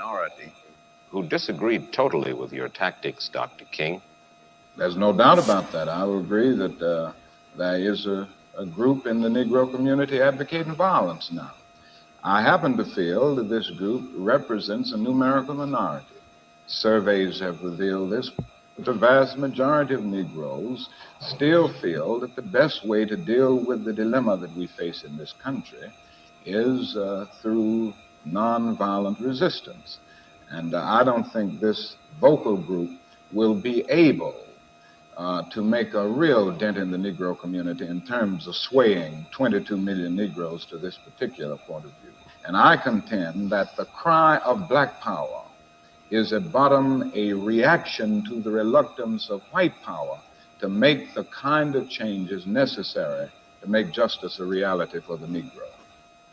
minority who disagreed totally with your tactics, Dr. King. There's no doubt about that. I will agree that there is a group in the Negro community advocating violence now. I happen to feel that this group represents a numerical minority. Surveys have revealed this. The vast majority of Negroes still feel that the best way to deal with the dilemma that we face in this country is through nonviolent resistance. And I don't think this vocal group will be able to make a real dent in the Negro community in terms of swaying 22 million Negroes to this particular point of view. And I contend that the cry of black power is at bottom a reaction to the reluctance of white power to make the kind of changes necessary to make justice a reality for the Negro.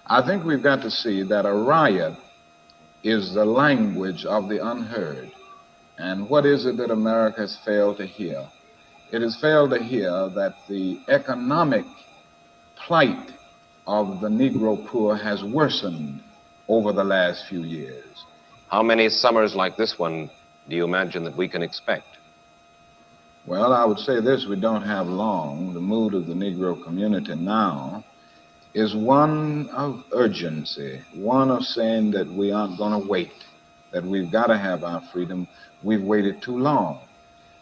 I think we've got to see that a riot is the language of the unheard. And what is it that America has failed to hear? It has failed to hear that the economic plight of the Negro poor has worsened over the last few years. How many summers like this one do you imagine that we can expect? Well, I would say this: we don't have long. The mood of the Negro community now is one of urgency, one of saying that we aren't going to wait, that we've got to have our freedom. We've waited too long.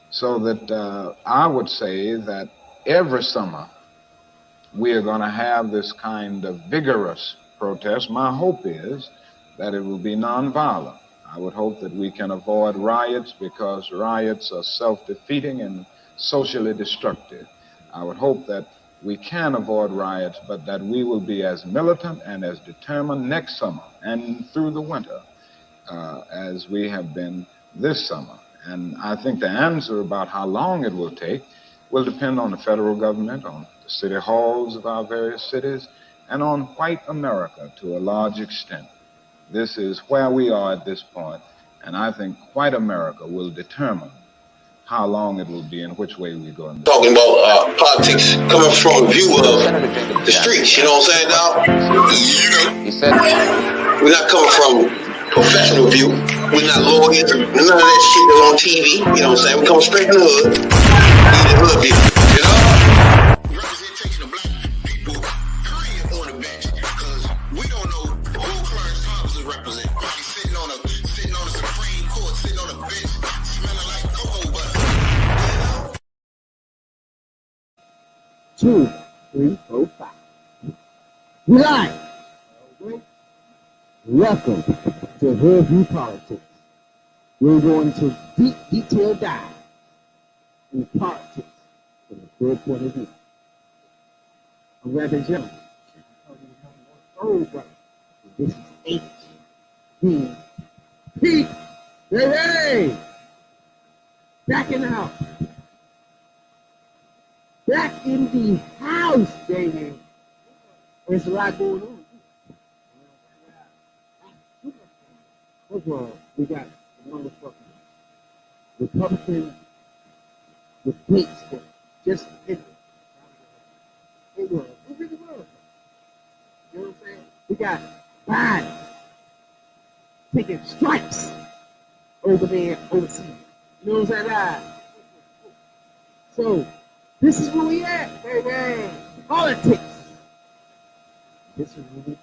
So that I would say that every summer we are going to have this kind of vigorous protest. My hope is that it will be nonviolent. I would hope that we can avoid riots because riots are self-defeating and socially destructive. I would hope that we can avoid riots, but that we will be as militant and as determined next summer and through the winter as we have been this summer. And I think the answer about how long it will take will depend on the federal government, on the city halls of our various cities, and on white America to a large extent. This is where we are at this point, and I think white America will determine how long it will be and which way we go. Talking about politics coming from a view of the streets, you know what I'm saying, dog? He said, we're not coming from professional view. We're not lawyers, none of that shit that's on TV, you know what I'm saying? We come straight from the hood, the hood view, you know? Representation of black people, period, on the bench, because we don't know who Clarence Thomas is representing. He's sitting on the Supreme Court, sitting on a bench, smelling like cocoa butter. 2, 3, 4, 5. We live. Welcome to Hoodviewpolitics. We're going to deep detail dive in politics from the third point of view. I'm Reverend Jones. Oh, brother. This is H.D.P. Hey! Back in the house. Back in the house, baby. There's a lot going on. First of all, we got the motherfucking Republican debates that just ended. It was. It really was. You know what I'm saying? We got Biden taking strikes over there overseas. You know what I'm saying? So, this is where we at, baby. Politics. This is what we do.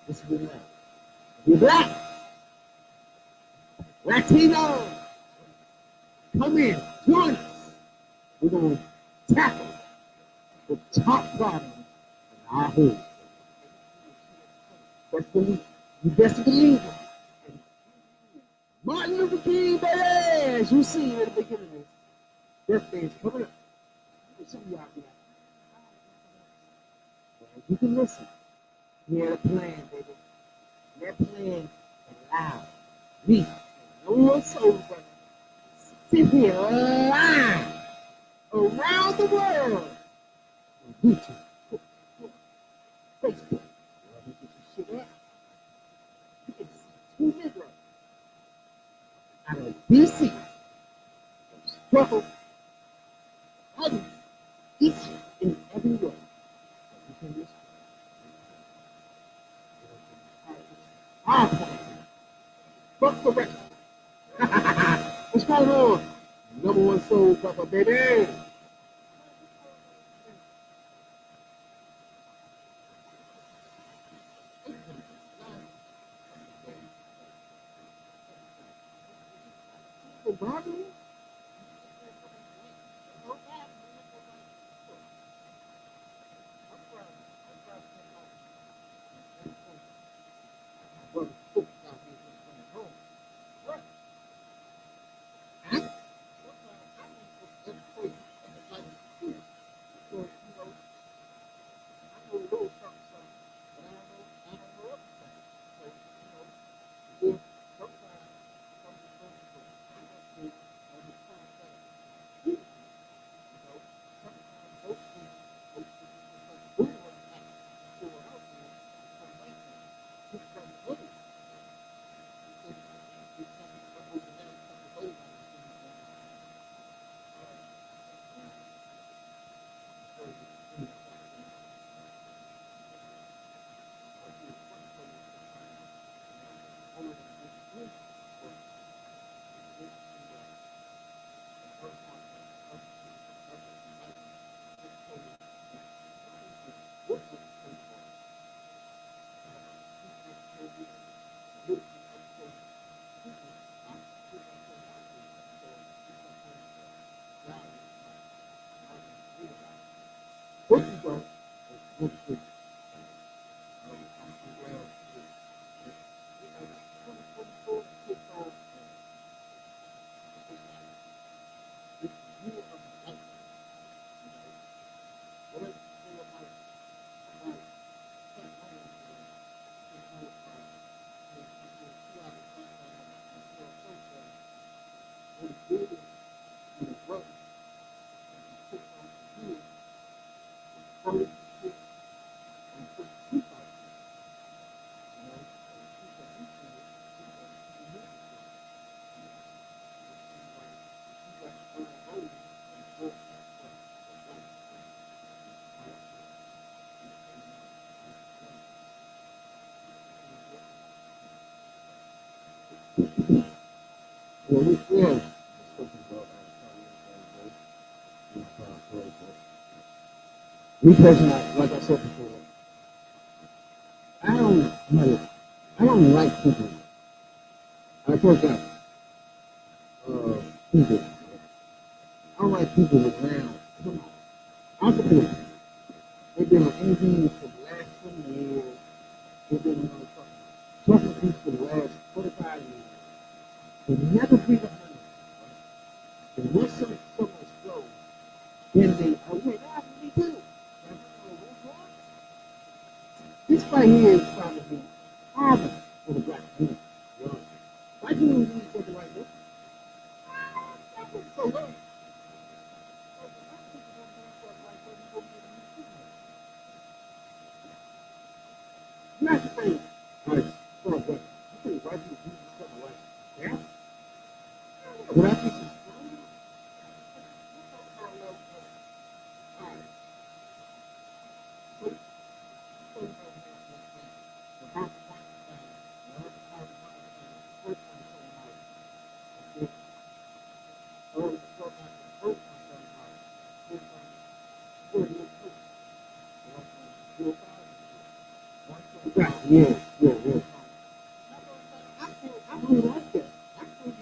This is what we like. You're black. Latino. Come in. Join us. We're going to tackle the top problems in our hood. You best believe it. Martin Luther King, baby, as you see at the beginning of this, birthday is coming up. Some of y'all be like, well, you can listen. He had a plan, baby. That plan allowed me, no one soul brother, sit here live around the world on YouTube, Facebook. You get your shit up. You can see 2 Negroes out of DC struggle others each and every way. You can listen. Our point. Fuck the correct. What's going on? Number one soul brother, baby. Bobby? Well, yeah. Me personally, like I said before, I don't know. I don't like people. I first got people. I don't like people around. Come on. Entrepreneurs. They've been on Indeed for the last 20 years. They've been on talking people for the last 45 years. They never pick up money. And once someone explodes, then they, oh, wait, that happened to me too. This right here is trying to be horrible for the black community. Why do you need something like this? So low. You have to think, like, for a black, you think white people do something like that? Black people. Yeah, yeah, yeah. I really like that. I think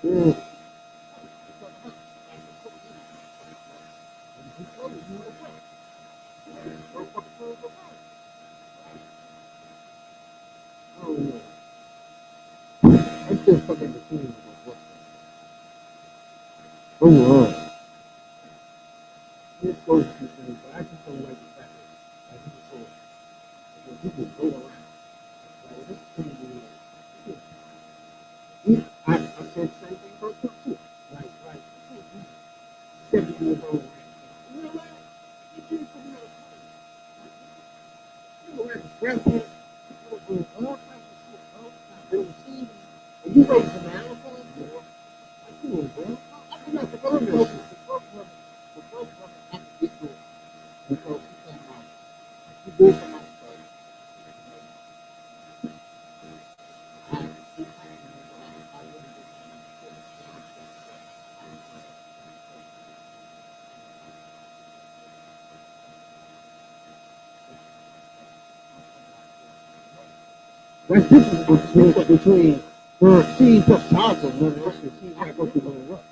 I'm still fucking the team. Overall, this goes to things, but I just don't like the fact that, like people say, when people go around, like this thing is, I said the same thing about Trump too. Like, 70 years old. You know what? You can't put me on a plane. You know, like grandparents, people doing all kinds of shit, all kinds of TV, and you raise an animal for them, you know? Like, come on, bro. I think that's the first woman. The first woman had to get through it. Because she came out. She did come out. That's different between her. She took charge of one else, and she's not going to go up.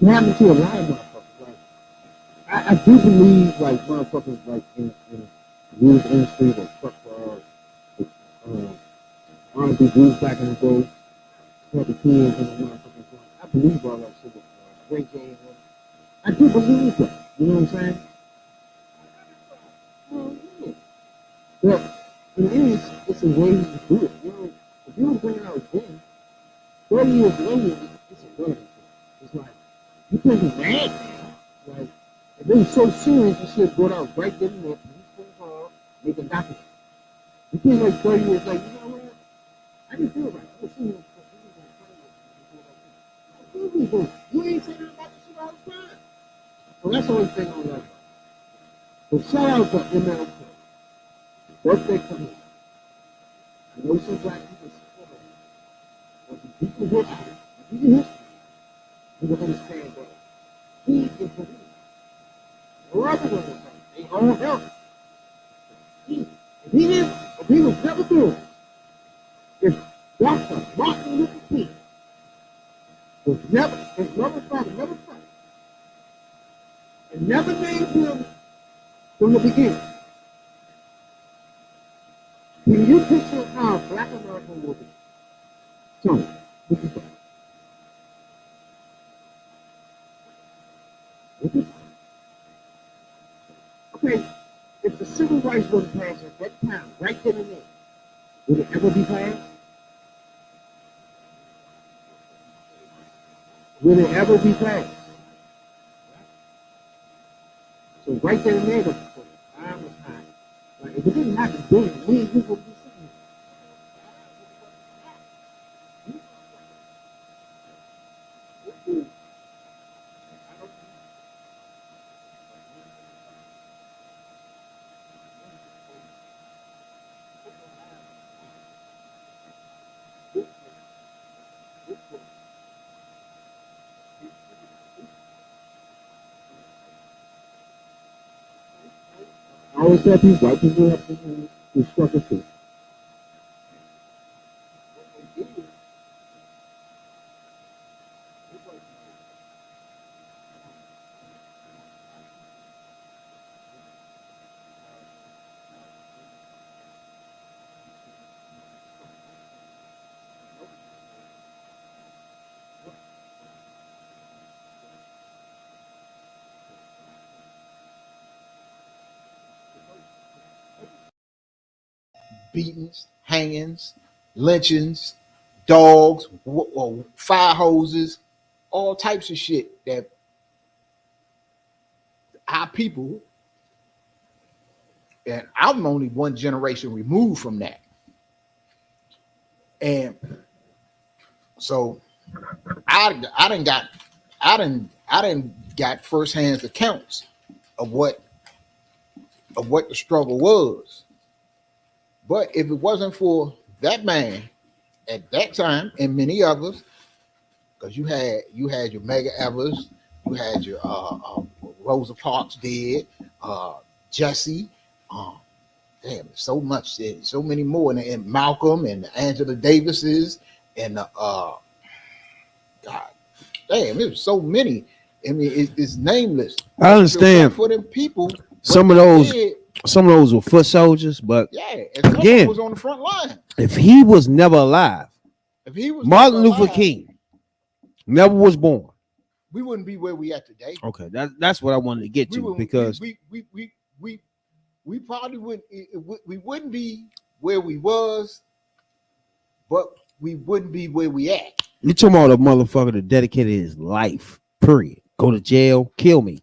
It happened to a lot of motherfuckers. Like, I do believe, like, motherfuckers, like, in the music industry, that fuck R&B groups back in the day, for the kids and the motherfuckers. I believe all that shit was great game. I do believe that. You know what I'm saying? Well, yeah. But in the end, it's a way to do it. You know, if you don't bring it out then, 30 years later, it's a way. It's like, you can't be mad now. Like, if it was so serious, you should have brought out right then and there, police phone call, make a document. You can't like 30 years like, you know what? I didn't feel right. I was seeing this. You ain't saying about this shit all the time. So that's the only thing I like. But shout out to MLK. Birthday coming. I know some black people support him. But the people history, if you history, you will understand that he is the leader. No other one was like, they all help. If he was never doing it, if Dr. Martin Luther King was never, his mother father never fought, and never named him from the beginning, can you picture how black America will be? So, this is okay, if the civil rights wasn't passed at that time, right then and there, would it ever be passed? Will it ever be passed? So right there and there, the time was high. Like if it didn't happen then, we would be sitting here. I always tell people, white people have to struggle too. beatings, hangings, lynchings, dogs, fire hoses, all types of shit that our people, and I'm only one generation removed from that. And so I didn't got firsthand accounts of what the struggle was. But if it wasn't for that man at that time and many others, because you had your Mega Evers, you had your Rosa Parks dead, Jesse, damn, so much, so many more, and Malcolm and Angela Davises and God, damn, it was so many. I mean, it's nameless. I understand. For them people, some of those were foot soldiers, but yeah, and again, was on the front line. If he was never alive, if he was Martin Luther King never was born, we wouldn't be where we at today. Okay, that's what I wanted to get to, because we probably wouldn't be where we was, but we wouldn't be where we at. You talking about a motherfucker that dedicated his life, period. Go to jail, kill me.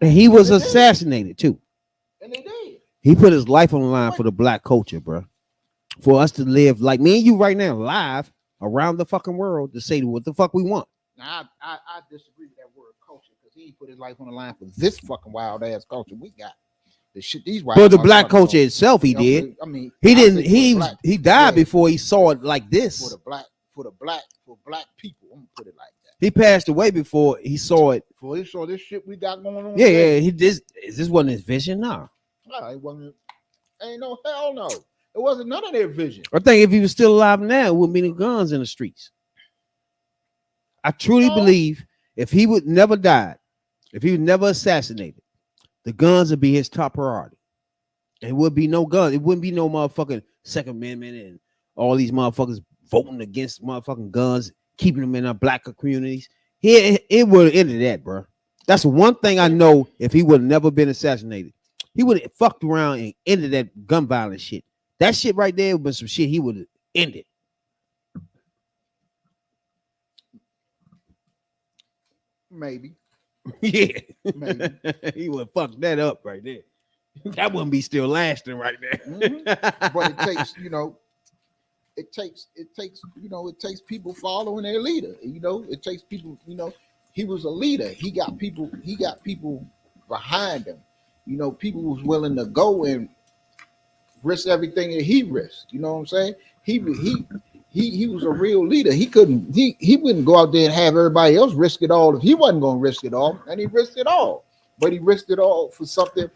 And he was assassinated too. And they did. He put his life on the line for the black culture, bro. For us to live like me and you right now, live around the fucking world, to say what the fuck we want. Now, I disagree with that word culture, because he put his life on the line for this fucking wild ass culture we got. The shit these wild. But the black culture itself, he did. I mean, he didn't. He died before he saw it like this. For black people, I'm gonna put it like that. He passed away before he saw it. Before he saw this shit we got going on. Yeah. This wasn't his vision, nah. No, it wasn't. Ain't no hell no. It wasn't none of their vision. I think if he was still alive now, it wouldn't be the guns in the streets. I truly believe if he would never died, if he was never assassinated, the guns would be his top priority. It would be no guns. It wouldn't be no motherfucking Second Amendment and all these motherfuckers voting against motherfucking guns, keeping them in our black communities. It would have ended that, bro. That's one thing I know. If he would have never been assassinated, he would have fucked around and ended that gun violence shit. That shit right there would be some shit he would have ended. Maybe. Yeah. Maybe. He would fuck that up right there. That wouldn't be still lasting right there. Mm-hmm. But it takes people following their leader. It takes people, he was a leader. He got people behind him. People was willing to go and risk everything that he risked. You know what I'm saying? He was a real leader. He wouldn't go out there and have everybody else risk it all if he wasn't going to risk it all. And he risked it all. But he risked it all for something.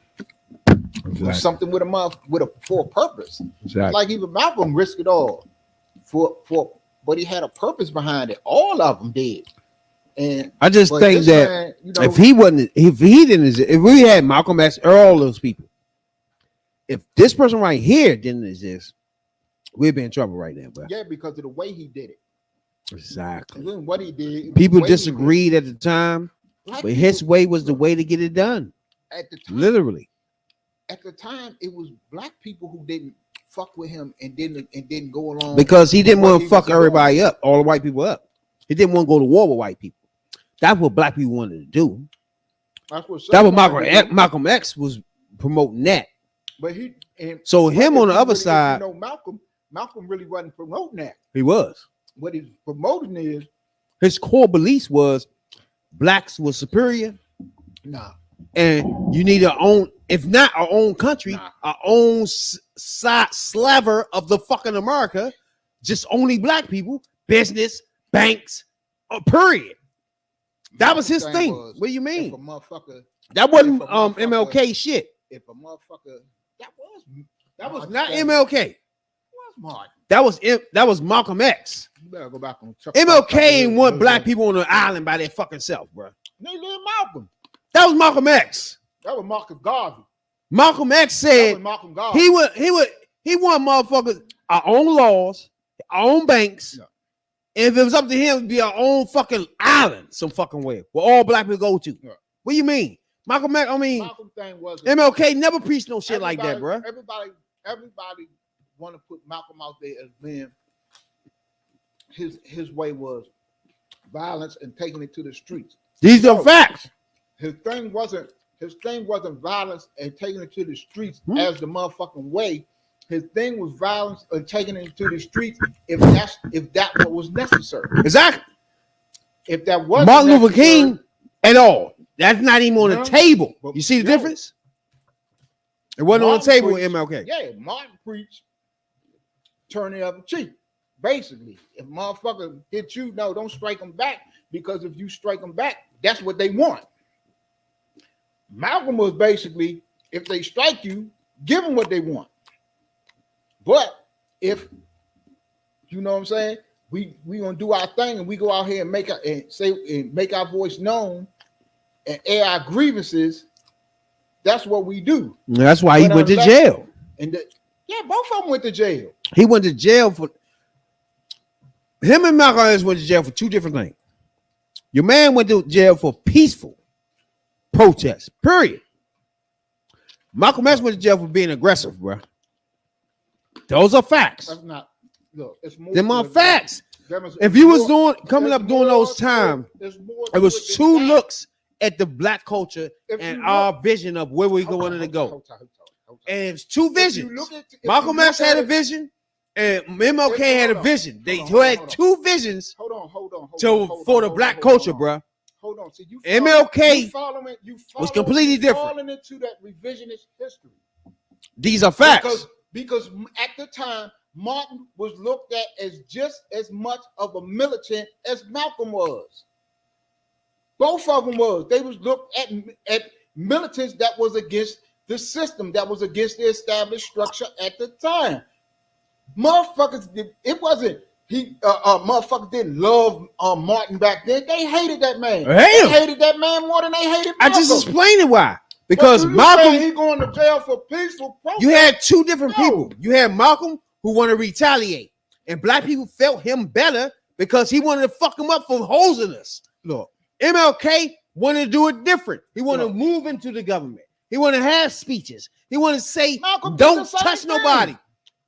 Exactly. For something for a purpose. Exactly. Like even Malcolm risked it all but he had a purpose behind it. All of them did. And I just think that man, if we had Malcolm X or all those people, if this person right here didn't exist, we'd be in trouble right now, bro. Yeah, because of the way he did it. Exactly. What he did. People disagreed at the time, but his way was the way to get it done. At the time, literally. At the time, it was black people who didn't fuck with him and didn't go along because he didn't want to fuck everybody up, all the white people up. He didn't want to go to war with white people. That's what black people wanted to do. That's what Malcolm X was promoting that. But him on the other side, Malcolm really wasn't promoting that. He was. What he's promoting is his core beliefs was blacks were superior. Nah. And you need our own, if not our own country, our own slaver of the fucking America, just only black people, business, banks, period. That was his thing. What do you mean? That wasn't MLK shit. If a motherfucker, that was not MLK. That was Malcolm X. You better go back on MLK ain't want black people on the island by their fucking self, bro. They live Malcolm. That was Malcolm X. That was Marcus Garvey. Malcolm X said he want motherfuckers our own laws, our own banks. Yeah. And if it was up to him, it'd be our own fucking island, some fucking way, where all black people go to. Yeah. What do you mean? Malcolm thing was MLK never preached no shit like that, bro. Everybody want to put Malcolm out there as being his way was violence and taking it to the streets. These are facts. His thing wasn't violence and taking it to the streets as the motherfucking way. His thing was violence and taking it to the streets if that what was necessary. Exactly. If that wasn't Martin Luther necessary, King at all. That's not even on the table. But You see the yo, difference? It wasn't on the Martin table with preached- MLK. Yeah, Martin preached turn the other cheek. Basically, if motherfucker hit you, no, don't strike them back, because if you strike them back, that's what they want. Malcolm was basically, if they strike you, give them what they want. But if you know what I'm saying, we gonna do our thing and we go out here and make our voice known and air our grievances. That's what we do. That's why he But went to unless- jail. And both of them went to jail. He went to jail for him and Malcolm X went to jail for two different things. Your man went to jail for peaceful protests, period. Malcolm X went to jail for being aggressive, bro. Those are facts. That's not. Look, it's more. Them are to it. facts. It's If you was more- coming there's up during more those to it. times, There's more it to was than two that. looks at the black culture If and you our look- vision of where we Hold going on, to hold go. on, hold on. And it's two If you visions. look at- if Malcolm you X look had at a it- vision, and MLK had a Hold on. vision. They Hold on, had hold on. two visions Hold on. for the black culture, bro. Hold on. See, you MLK you was completely different. Falling into that revisionist history. These are facts. Because at the time, Martin was looked at as just as much of a militant as Malcolm was. Both of them was. They was looked at militants that was against the system, that was against the established structure at the time. Motherfuckers, it wasn't motherfuckers didn't love Martin back then. They hated that man. Hate They him. hated that man more than they hated Malcolm. I just explained it why. Because But you Malcolm, saying he going to jail for peaceful protest. you had two different No. people. You had Malcolm who wanted to retaliate, and black people felt him better because he wanted to fuck him up for hosing us. Look, MLK wanted to do it different. He wanted to move into the government. He wanted to have speeches. He wanted to say, Malcolm did "Don't the same touch thing. nobody."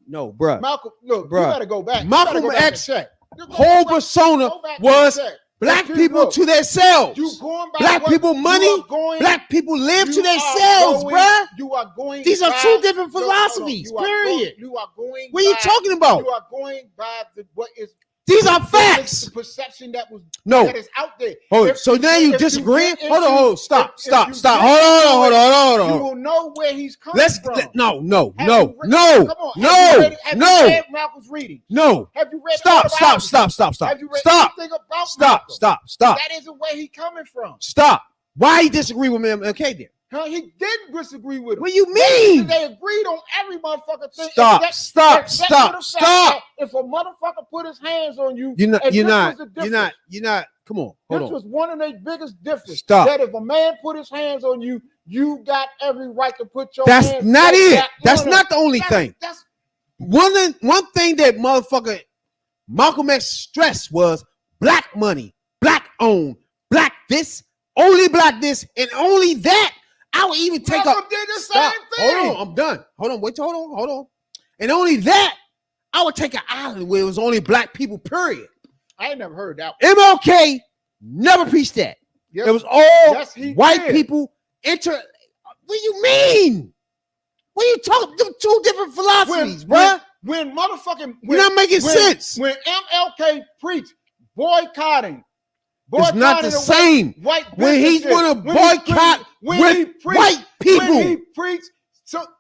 No, bruh. Malcolm, look, Bruh. you gotta go back. Malcolm You gotta go back X and check. Just go whole back- persona go back and was check. black If you people look, to themselves. You going by Black what- people you money. are going- Black people live to you are themselves, going- bruh. You are going. These are by- two different no, hold on. philosophies, You are period. you are going. What are you by- talking about? You are going by what is. These are the facts. perception that was No. that is out there. Hold If- so now you if disagreeing? get Hold on, into- hold on. Stop, if stop, you stop. get Hold on, into hold it, on, hold on. You will know where he's coming Let's from. no, Have you read- come on, no. have you read Malcolm's reading? No. Have you read Stop, the stop, autobiography? stop, stop, stop. Have you read Stop. anything about Stop, Malcolm? stop. That isn't where he coming from. Stop. Why he disagree with me, MLK then? Huh? He didn't disagree with him. What do you mean? They agreed on every motherfucker thing. Stop, except stop, for stop, the fact stop. that if a motherfucker put his hands on you, You're not, and you're this not, was the you're difference. not, you're not. Come on, hold This on. was one of their biggest differences. Stop. That if a man put his hands on you, you got every right to put your That's hands not right it. back That's on not him. the only thing. That's One thing that motherfucker Malcolm X stressed was black money, black owned, black this, only black this, and only that. I would even take Malcolm up. did the Stop. same thing. Hold on, I'm done. Hold on, wait, hold on. And only that, I would take an island where it was only black people, period. I ain't never heard that. MLK never preached that. Yes, It was all yes, he white did. people enter. What do you mean? What are you talking? Two different philosophies, bruh. When motherfucking You're not making sense. When MLK preached boycotting It's not the away same. White When he businesses, wanna when he boycott preached- with white people. when he preached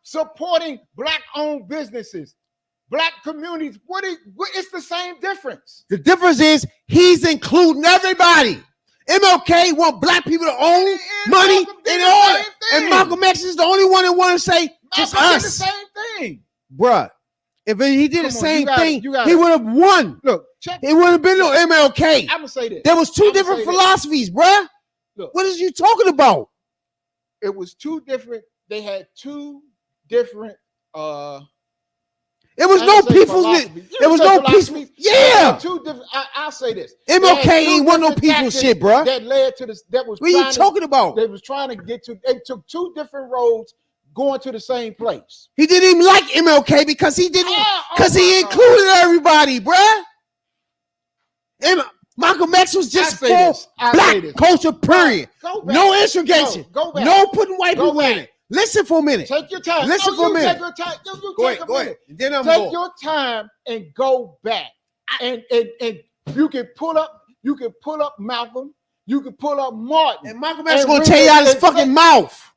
supporting black-owned businesses, black communities, it's the same difference. The difference is he's including everybody. MLK want black people to own And money Malcolm did and the all same that. thing. And Malcolm X is the only one that want to say just Malcolm did the us, same thing. bruh. If he did Come the on, same you gotta- thing, you gotta- he would have won. Look, check. It would have been no MLK. I'm gonna say this. There was two I'ma different say this. philosophies, bruh. Look. What is you talking about? It was two different. They had two different. It was I no ain't say peaceful. philosophy. You There was say no philosophy. peaceful. Yeah, Two different. I'll say this. MLK They had two ain't want no different peaceful tactics shit, bruh. That led to this. That was. What are you trying to- talking about? They was trying to get to. They took two different roads going to the same place. He didn't even like MLK because he didn't, because he included everybody, bruh. Malcolm X was just for black culture, period. No integration. No putting white people in it. Listen for a minute. Take your time. Listen for a minute. Take your time. Go ahead. Then I'm take your time and go back. And you can pull up Malcolm. You can pull up Martin. And Malcolm X is gonna tell you out his fucking mouth.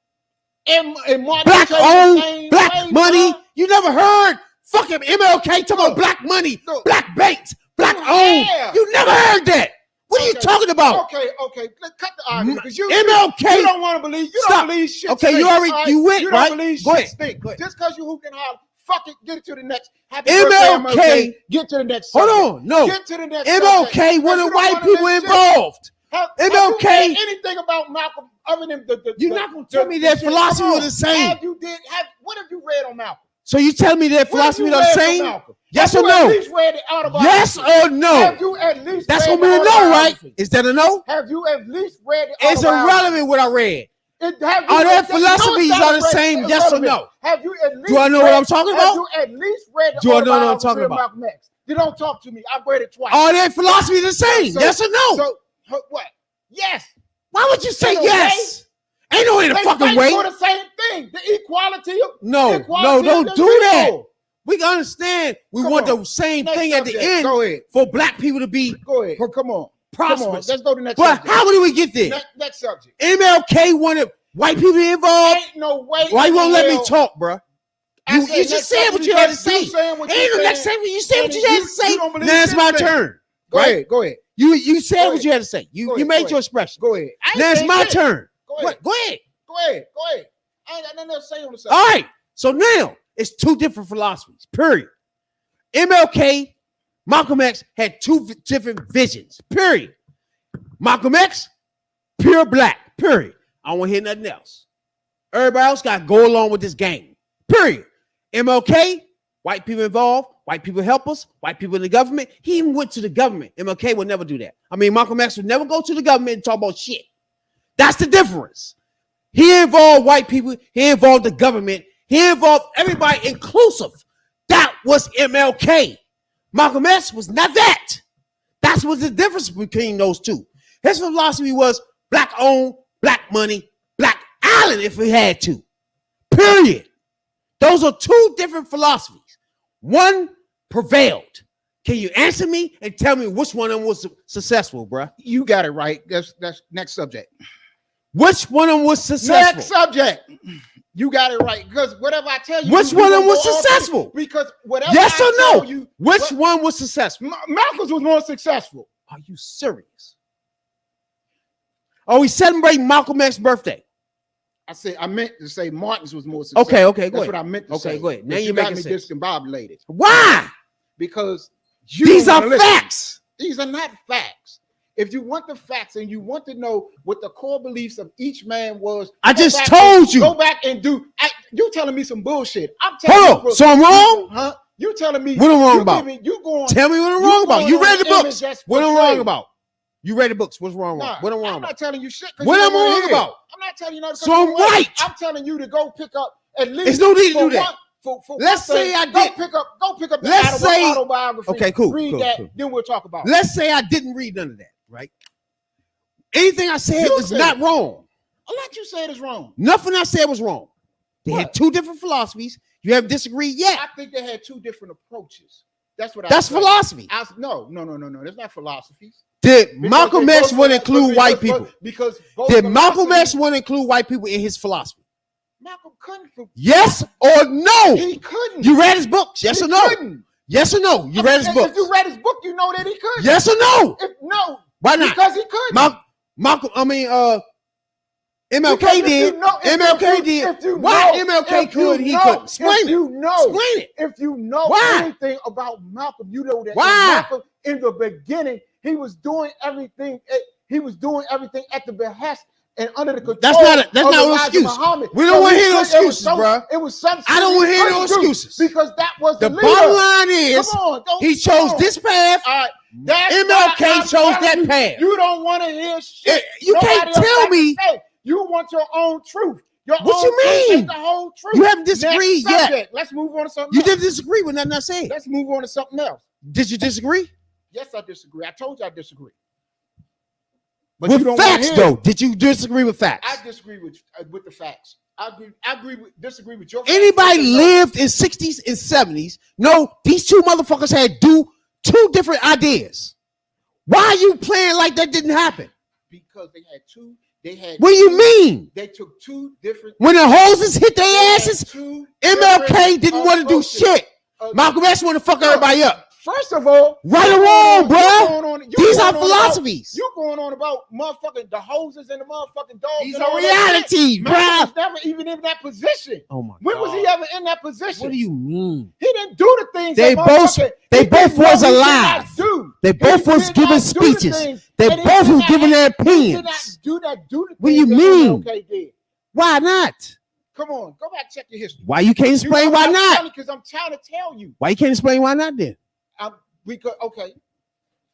And Martin black owned, black money. You never heard fucking MLK talk about black money, black banks, black owned. You never heard that. What are you talking about? Okay. Cut the argument because you MLK. You don't want to believe. You don't believe shit. Okay, stinks, you already right? you went you right. Don't believe go shit ahead. stink. Go ahead. Just because you hooping holler, fuck it. Get it to the next. Happy MLK. Get to the next. Hold on. No. Get to the next. MLK wanted white people involved. MLK. Have you anything about Malcolm other than the you're not gonna tell me that philosophy was the same. What have you read on Malcolm? So you tell me that philosophy was the same? Yes or no? At least read the autobiography? Yes or no? Have you at least That's read gonna be a no, right? Is that a no? Have you at least read the It's irrelevant what I read. Are their philosophies are the same? Yes or no? Have you at least? Do I know what I'm talking about? Have you at least read the Do I know what I'm talking about? Malcolm X? You don't talk to me. I've read it twice. Are their philosophies the same? Yes or no? So what? Yes. Why would you say yes? Ain't no in the fucking way. For the same thing. The equality of no, don't do that. We can understand we want the same thing at the end for black people to be come on. prosperous. Let's go to the next subject. How do we get there? Next subject. MLK wanted white people involved. Ain't no way. Why you won't let me talk, bro? You just said what you had to say. Ain't no next time you said what you had to say. Now it's my turn. Go ahead. You said what you had to say. You made your expression. Go ahead. Now it's my turn. Go ahead. Go ahead. I ain't got nothing else to say on the subject. All right. So now it's two different philosophies, period. MLK, Malcolm X had two different visions, period. Malcolm X, pure black, period. I don't want to hear nothing else. Everybody else got to go along with this game, period. MLK, white people involved, white people help us, white people in the government. He even went to the government. MLK would never do that. I mean, Malcolm X would never go to the government and talk about shit. That's the difference. He involved white people. He involved the government. He involved everybody inclusive. That was MLK. Malcolm X was not that. That's what the difference between those two. His philosophy was black owned, black money, black island if we had to. Period. Those are two different philosophies. One prevailed. Can you answer me and tell me which one of them was successful, bruh? You got it right. That's next subject. Which one of them was successful? Next subject. You got it right. Because whatever I tell you. Which one of them was successful? Because whatever yes or no? You, which one was successful? Malcolm's was more successful. Are you serious? Are we celebrating Malcolm X's birthday? I meant to say Martin's was more successful. Okay, That's what I meant to say. Okay, go ahead. Now you got me discombobulated. Why? Because these are facts. These are not facts. If you want the facts and you want to know what the core beliefs of each man was, I just told you. Go back and do. You telling me some bullshit. I'm telling Hold on. So I'm wrong? Huh? You telling me what I'm wrong about? You going? Tell me what I'm wrong about. You read the books. What I'm wrong about? You read the books. What's wrong? Nah, what I'm wrong I'm about? not telling you shit. What I'm wrong about? I'm not telling you nothing. So I'm right. I'm telling you to go pick up at least. There's no need to do that. Let's say I did. Go pick up the autobiography. Okay, cool. Read that. Then we'll talk about it. Let's say I didn't read none of that. Right? Anything I said is not wrong. I'll let you say it is wrong. Nothing I said was wrong. They had two different philosophies. You haven't disagreed yet. I think they had two different approaches. That's what That's philosophy. No. That's not philosophies. Did Malcolm X want to include white people? Did Malcolm X want to include white people in his philosophy? Malcolm couldn't. Yes or no? He couldn't. You read his books? Yes or no? Couldn't. Yes or no? You read his books? If you read his book, you know that he could. Yes or no? No. Why not? Because he couldn't. MLK did. MLK did. Why MLK could? He couldn't. Explain it. If you know anything about Malcolm, you know that Malcolm in the beginning he was doing everything. He was doing everything at the behest and under the control. That's not an excuse. Muhammad. We don't want to hear no excuses, bro. It was some. I don't want to hear no excuses because that was the bottom line is he chose this path. All right. MLK chose that path. You don't want to hear shit. You can't tell me. You want your own truth. Your What own you truth mean? ain't the whole truth. You haven't disagreed Next yet. subject. Let's move on to something You else. didn't disagree with nothing I said. Let's move on to something else. Did you disagree? Yes, I disagree. I told you I disagree. But With you don't wanna facts, hear though. it. Did you disagree with facts? I disagree with the facts. I disagree with your facts. Anybody lived in 60s and 70s? No, these two motherfuckers had two different ideas. Why are you playing like that didn't happen? Because they had two. They had. What do you two- mean? They took two different. When the hoses hit they their had asses, two MLK different didn't want to do approaches. shit. Malcolm X wanted to fuck everybody up. First of all, Right you or wrong, going bro? on- you These going are on philosophies. About, you going on about motherfucking the hoses and the motherfucking dogs. These and are all that shit. reality, Malcolm bro. was never even in that position. Oh my When God. was he ever in that position? What do you mean? He didn't do the things They that both- motherfucker- they he both did what was he did alive. not do. They both He was did giving not do the speeches. things- They and he both did was not giving their act- He did not opinions. do the What do you things that mean? MLK did. Why not? Come on, go back check your history. Why you can't explain why not? Because I'm trying to tell you. Why you can't explain why not then? Because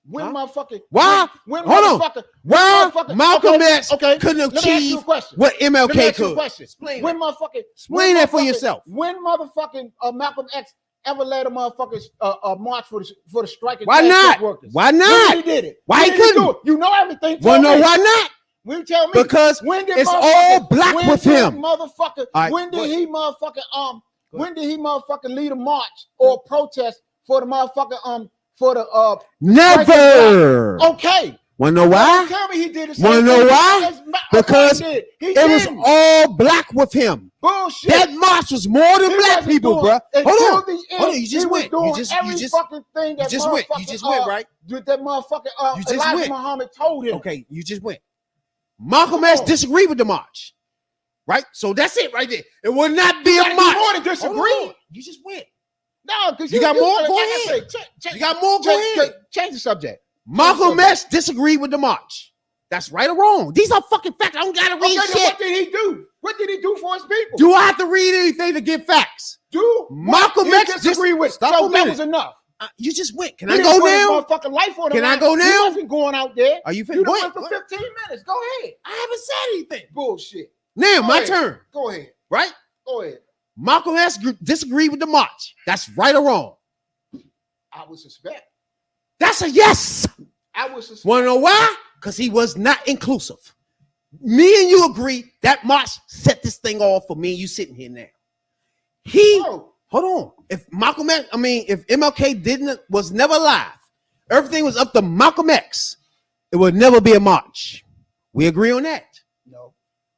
when Huh? motherfucker Why? when Hold on. motherfucker Why motherfucker- Malcolm X couldn't Let me ask you a achieve question. What Let me MLK ask you a could? question. Explain When that. motherfucking Explain that for motherfucking- yourself. When motherfucking Malcolm X ever led a motherfucking march for the striking Why transport not? workers? Why When not? he did it? Why When he did do couldn't? it? You know everything. Well, Tell no, me. why not? When you tell me Because when did it's motherfucking- all black when with did him. Motherfucker, right, when go did ahead. he motherfucking Go when did he motherfucking lead a march or a protest for the motherfucking for the Never. okay. Wanna know why? Tell me he did the Wanna same know thing why? as Malcolm Because did. He It was didn't. all black with him. Bullshit. That march was more than He black wasn't people, doing- bro. until Hold on. the end, Hold on. You he just was went. doing You just every fucking thing that just went. You motherfucking, just went, right? That motherfucking You just Elijah went. Muhammad told him. Okay, you just went. Malcolm Come X on. disagreed with the march, right? So that's it right there. It will not be You a gotta do march. more than disagree. Hold on. You just went. No, because You got more? Go like I ahead. say, You got more? Go ahead. Change the subject. Malcolm X disagreed with the march. That's right or wrong. These are fucking facts. I don't gotta Okay, read then shit. what did he do? What did he do for his people? Do I have to read anything to get facts? Do Malcolm what X he disagree with. Stop So a that minute. was enough. You just went. Can He I didn't go put his now? motherfucking life on the Can I line. go He now? wasn't going out there. Are you You finished? done Wait, went for what? 15 minutes. Go ahead. I haven't said anything. Bullshit. Now, Go my ahead. turn, Go ahead. right? Go ahead. Malcolm X disagreed with the march. That's right or wrong? I would suspect. That's a yes. I would suspect. Want to know why? Because he was not inclusive. Me and you agree that march set this thing off for me and you sitting here now. No. Hold on. If if MLK was never alive, everything was up to Malcolm X, it would never be a march. We agree on that. No.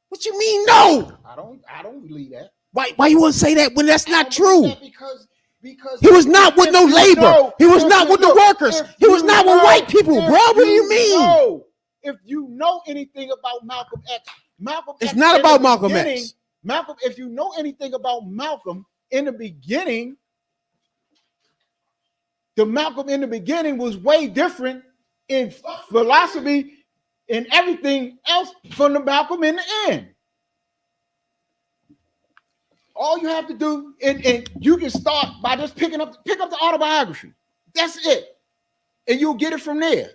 What you mean no? I don't believe that. Why you want to say that when that's I not don't believe true? that because He was not with if no you labor. know- He was if not you with the know- workers. if He was you not with know- white people, if bro. What do you mean? know- If you know anything about Malcolm X, It's X not in about the Malcolm beginning- X. Malcolm, if you know anything about Malcolm in the beginning, the Malcolm in the beginning was way different in philosophy and everything else from the Malcolm in the end. All you have to do, and you can start by just pick up the autobiography. That's it. And you'll get it from there.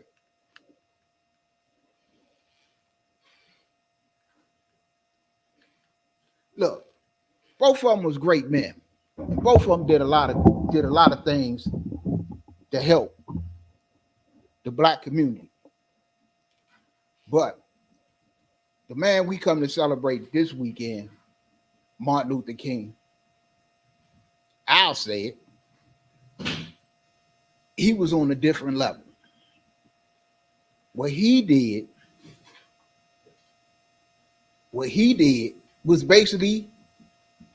Look, both of them was great men. Both of them did a lot of things to help the black community. But the man we come to celebrate this weekend, Martin Luther King, I'll say it, he was on a different level. What he did was basically,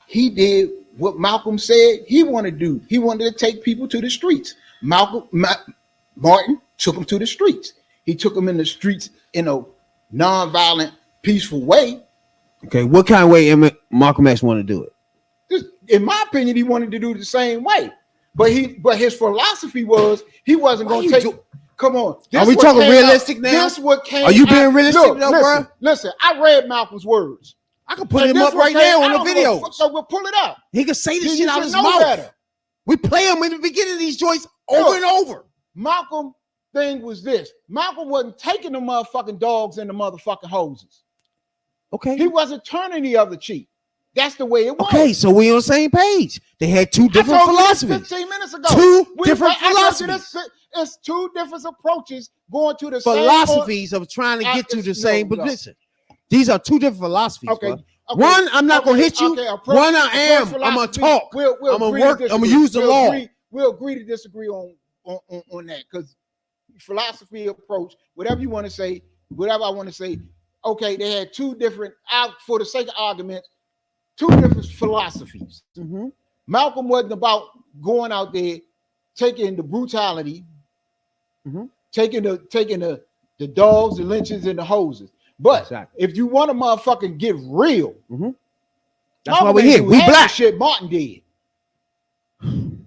he did what Malcolm said he wanted to do. He wanted to take people to the streets. Martin took them to the streets. He took them in the streets in a nonviolent, peaceful way. Okay, what kind of way Malcolm X want to do it? In my opinion, he wanted to do it the same way. But his philosophy was he wasn't going to take. Come on. Are we talking realistic now? This what came. Are you being realistic Look, though, listen, bro? listen, I read Malcolm's words. I can put And him this up what right came- now I on the don't give a video. fuck, so we'll pull it up. He can say this You shit out should his know mouth. better. We play him in the beginning of these joints over Look. and over. Malcolm thing was this. Malcolm wasn't taking the motherfucking dogs and the motherfucking hoses. Okay. He wasn't turning the other cheek. That's the way it was. Okay, so we on the same page. They had two different I told you this philosophies. 15 minutes ago. Two different I told you philosophies. It's two different approaches going to the Philosophies of trying to get to the same position. These are two different philosophies. Okay. Bro. One, I'm not gonna hit you. One, I am. I'm gonna talk. We'll I'm gonna agree work. to I'm gonna disagree. use the law. We'll agree to disagree on that, because philosophy approach, whatever you want to say, whatever I want to say. Okay, they had two different, for the sake of argument, two different philosophies. Mhm. Malcolm wasn't about going out there taking the brutality, taking the dogs, the lynches, and the hoses. But Exactly. if you want to motherfucking get real, That's why we're here. We half the black. shit Martin did.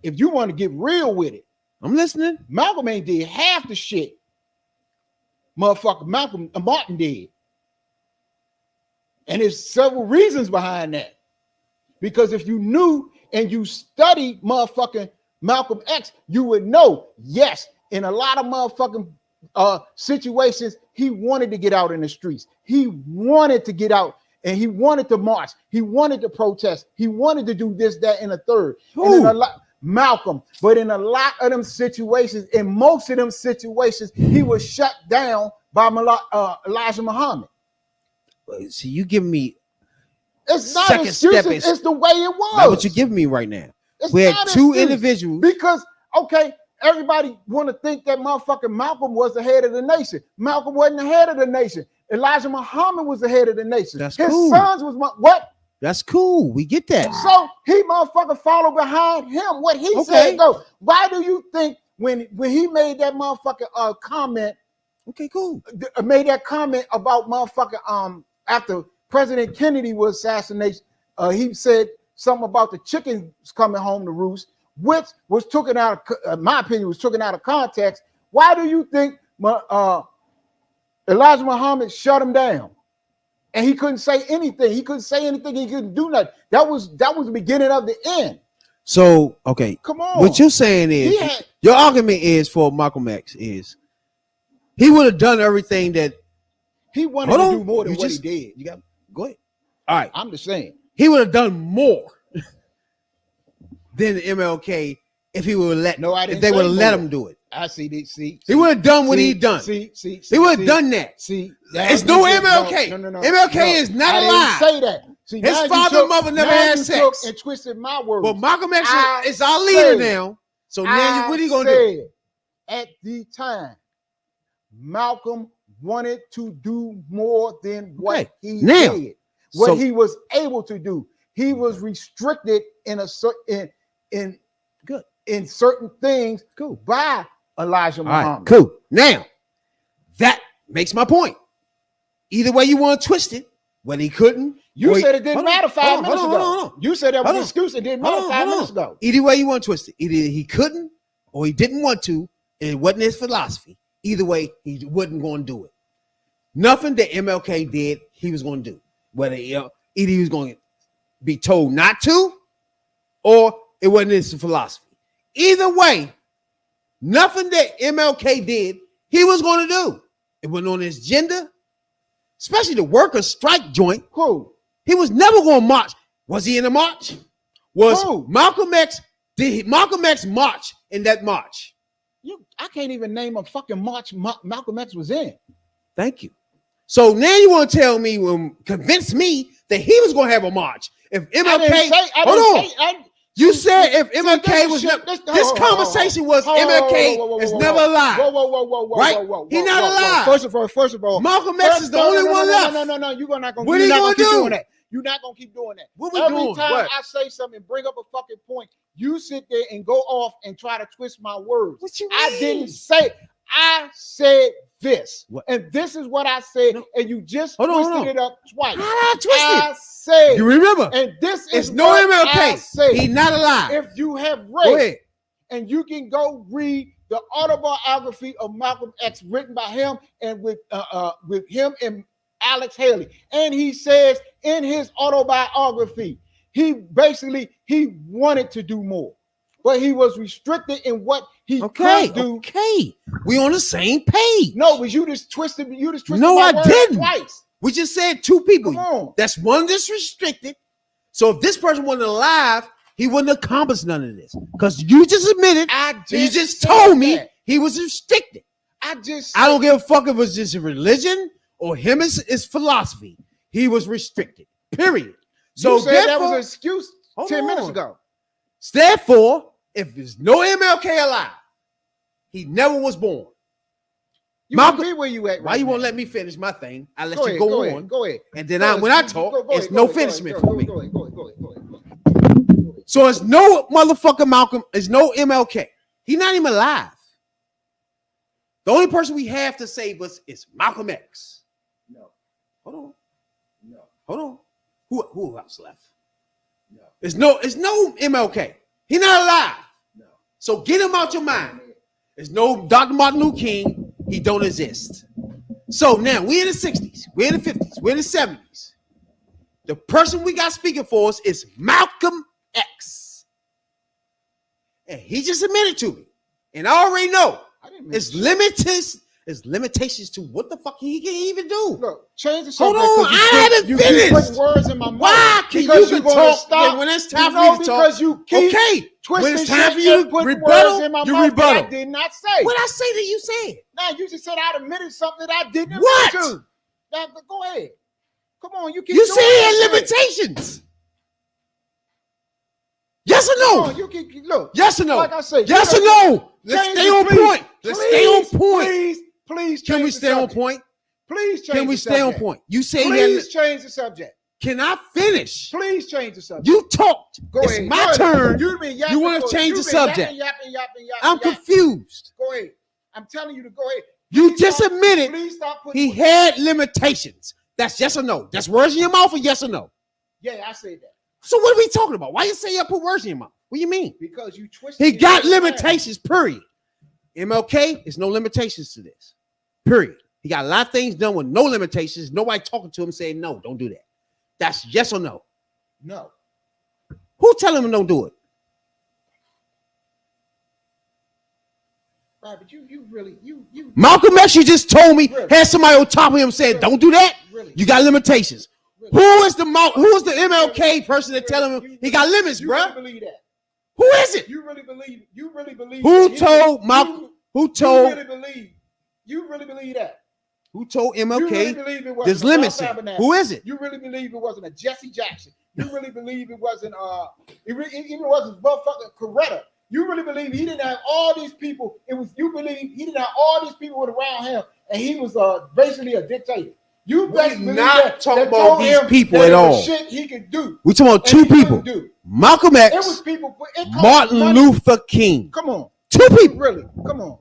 If you want to get real with it, I'm listening. Malcolm ain't did half the shit motherfucker Martin did. And there's several reasons behind that. Because if you knew and you studied motherfucking Malcolm X, you would know, yes, in a lot of motherfucking situations, he wanted to get out in the streets. He wanted to get out and he wanted to march. He wanted to protest. He wanted to do this, that, and a third. And in a lot, Malcolm, but in a lot of them situations, in most of them situations, he was shut down by Elijah Muhammad. See, you giving me It's not second excuses, step. it's the way it was. Not what you're giving me right now. It's We had not two excuse. individuals. Because, okay, everybody want to think that motherfucking Malcolm was the head of the nation. Malcolm wasn't the head of the nation. Elijah Muhammad was the head of the nation. That's His cool. sons was what? That's cool. We get that. So he motherfucker followed behind him. What he said go. Why do you think when he made that motherfucking comment? Okay, cool. Made that comment about motherfucking after President Kennedy was assassinated, he said something about the chickens coming home to roost, which was taken out of, my opinion, was taken out of context. Why do you think Elijah Muhammad shut him down? And he couldn't say anything. He couldn't say anything. He couldn't do nothing. That was the beginning of the end. So, okay. Come on. What you're saying is, your argument is for Malcolm X is he would have done everything that he wanted to do more than what he did. You got go ahead. All right. I'm just saying. He would have done more than MLK if he would let if they would have let him do it. I see. He would have done what he done. He would have done that. It's no MLK. No. MLK is not alive. I didn't say that. See, his father and mother never had sex. And twisted my words. But Malcolm X is our leader now. So now what are you gonna do? At the time, Malcolm wanted to do more than what he did. What he was able to do. He was restricted in a certain in certain things by Elijah Muhammad. Right, cool. Now, that makes my point. Either way you want to twist it, when he couldn't. You said it didn't matter 5 minutes ago. Hold on. You said that was an excuse. It didn't matter 5 minutes ago. Either way you want to twist it. Either he couldn't or he didn't want to, and it wasn't his philosophy. Either way, he wasn't going to do it. Nothing that MLK did, he was going to do. Whether either he was going to be told not to, or it wasn't his philosophy. Either way, nothing that MLK did, he was going to do. It wasn't on his agenda, especially the workers' strike joint. Who? He was never going to march. Was he in a march? Was Who? Malcolm X? Did Malcolm X march in that march? I can't even name a fucking march Malcolm X was in. Thank you. So now you want to tell me, convince me that he was going to have a march. If MLK, you said if MLK was this conversation was MLK is never alive. Whoa. He's not alive. First of all, Malcolm X is the only one left. No. You're not going What are you going to do? Doing that. You're not going to keep doing that. What we Every doing? time What? I say something, bring up a fucking point, you sit there and go off and try to twist my words. What you I mean? didn't say. I said this, What? and this is what I said, and you just twisted it up twice. How did I twist it? I said, You remember? and this is It's no what I MLK. said. He's not alive. If you have Go read, ahead. and you can go read the autobiography of Malcolm X written by him and with him and Alex Haley, and he says in his autobiography, he wanted to do more, but he was restricted in what he could do. Okay, we on the same page. No, but you just twisted. No, my I words didn't. twice. We just said two people. Come on. That's one that's restricted, So if this person wasn't alive, he wouldn't have accomplished none of this. Because you just admitted, you just told me he was restricted. I don't give a fuck if it was just a religion or him is philosophy. He was restricted. Period. So you said that was an excuse 10 minutes ago. Therefore, if there's no MLK alive, he never was born. Malcolm, be where you at? Why you won't let me finish my thing? I let you go on. Go ahead. And then when I talk, it's no finishment for me. So it's no motherfucking Malcolm. It's no MLK. He's not even alive. The only person we have to save us is Malcolm X. No. Hold on. No. Hold on. Who else left? No. It's no MLK. He's not alive. No. So get him out your mind. There's no Dr. Martin Luther King. He don't exist. So now we're in the 60s. We're in the 50s. We're in the 70s. The person we got speaking for us is Malcolm X. And he just admitted to me. And I already know. It's limitations to what the fuck he can even do. Look, change the subject. Hold on, I haven't finished. You keep words in my mouth. Why? Because you talk. Stop. When it's time for you to talk. Because you keep when it's time for you to rebuttal, you rebuttal. I did not say. What I say that you said? Now you just said I admitted something that I didn't admit to. Now go ahead. Come on, you keep. You said he had limitations. Yes or no? On, you keep look. Yes or no? Like I said. Yes or no? Let's stay on point. Let's stay on point. Please. Can we stay on point? Please change. Can we stay on point? You say please change the subject. Can I finish? Please change the subject. You talked. Go it's ahead. my turn. You want to change the subject. Yapping, I'm confused. Go ahead. I'm telling you to go ahead. You just admitted he had limitations. That's yes or no. That's words in your mouth or yes or no? Yeah, I said that. So what are we talking about? Why you say you put words in your mouth? What do you mean? Because you twisted. He got limitations, period. MLK is no limitations to this. Period. He got a lot of things done with no limitations. Nobody talking to him saying, no, don't do that. That's yes or no. No. Who telling him don't do it? Right, but you really Malcolm X, you just told me, really? Had somebody on top of him saying, don't do that. Really? You got limitations. Really? Who is the MLK person that telling him he got limits, bro? Really believe that? Who is it? You really believe? Who told Malcolm? Who told? You really believe that? Who told MLK? You really believe it wasn't there's limits. Who is it? You really believe it wasn't a Jesse Jackson? You really believe it wasn't even wasn't motherfucking Coretta? You really believe he didn't have all these people? You believe he didn't have all these people around him, and he was basically a dictator. You basically not talking about these people at all. Shit he could do. We're talking about two people: Malcolm X, it was people. Martin Luther King. Come on, two people. Really? Come on.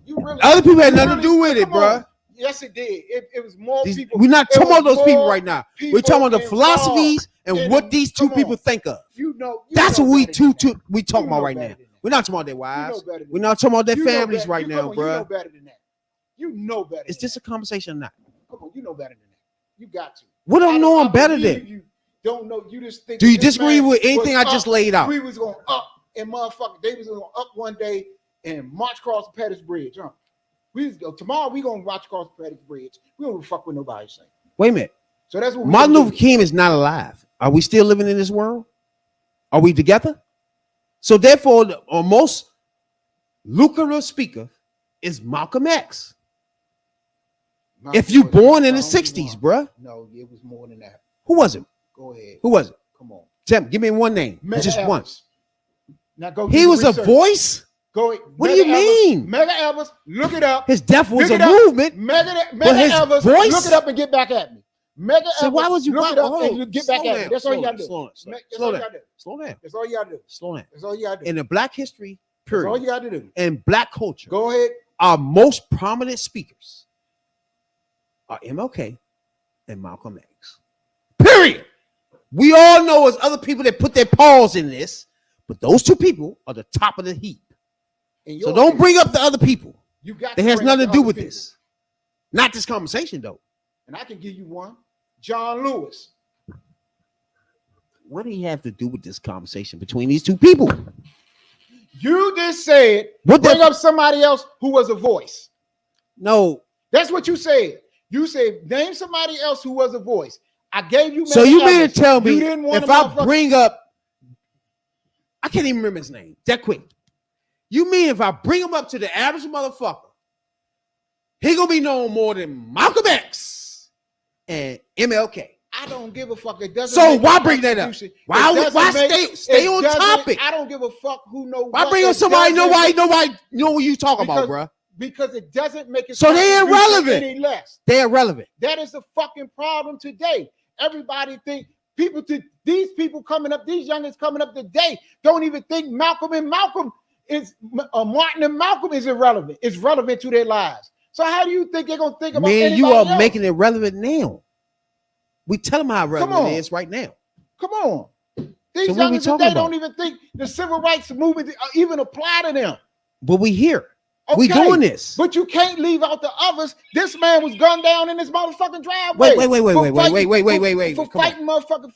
You really? Other people had nothing to do with it, bro. Yes, it did. It was more people. We're not talking about those people right now. We're talking about the philosophies and what these two people think of. That's what we talking about right now. We're not talking about their wives. We're not talking about their families right now, bro. You know better than that. You know better. Is this a conversation or not? Come on, you know better than that. You got to. What I know I'm better than. You don't know. You just think. Do you disagree with anything I just laid out? We was going up and motherfucker. They was going up one day and march across the Pettus Bridge. Huh? Tomorrow we gonna watch across the Pettus Bridge. We don't fuck with nobody saying. Wait a minute. So that's what Martin Luther King is not alive. Are we still living in this world? Are we together? So therefore, the most lucrative speaker is Malcolm X. If you born in the 60s, bruh. No, it was more than that. Who was it? Go ahead. Who was it? Come on. Tell me, give me one name. Just Evans. once. Now go. He was a voice? Go ahead. What do you mean? Mega Evans, look it up. His death was a movement. Mega Evans, voice? look it up and get back at me. Mega so Evans, why would you look it up and get back at me? That's all you gotta do. Slow down. That's all you gotta do. Slow down. That's all you gotta do. In the Black history period, that's all you gotta do. And Black culture, go ahead. Our most prominent speakers are MLK and Malcolm X. Period. We all know there's other people that put their paws in this, but those two people are the top of the heap. So don't bring up the other people. It has nothing to do with this. Not this conversation, though. And I can give you one. John Lewis. What do you have to do with this conversation between these two people? You just said bring up somebody else who was a voice. No. That's what you said. You said name somebody else who was a voice. I gave you. So you mean to tell me if I bring up, I can't even remember his name that quick. You mean if I bring him up to the average motherfucker, he gonna be known more than Malcolm X and MLK? I don't give a fuck. It doesn't. So why bring that up? Why stay on topic? I don't give a fuck who knows. Why bring up somebody nobody know what you talking about, bro? Because it doesn't make it. So they're irrelevant. Any less. They're irrelevant. That is the fucking problem today. Everybody think these people coming up, these youngins coming up today don't even think Malcolm and Malcolm is Martin and Malcolm is irrelevant. It's relevant to their lives. So how do you think they're gonna think about? Man, you are else? making it relevant now. We tell them how relevant it is right now. Come on. These youngins today don't even think the civil rights movement even apply to them. But we here. Okay. We doing this. But you can't leave out the others. This man was gunned down in his motherfucking driveway. Wait. For fighting motherfucking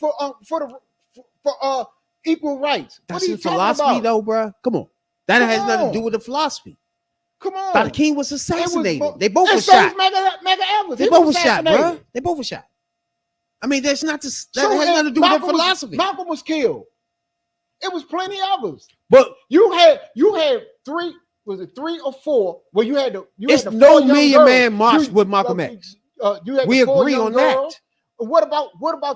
for equal rights. That's his philosophy though, bro. Come on. That has nothing to do with the philosophy. Come on. Dr. King was assassinated. They both were shot. Mega Evans. They both were shot, bro. They both were shot. I mean, that's not this. That has nothing to do with their philosophy. Malcolm was killed. It was plenty of us. But you had 3. Was it 3 or 4? Well, you had it's no Million Man March with Malcolm X. We agree on that. What about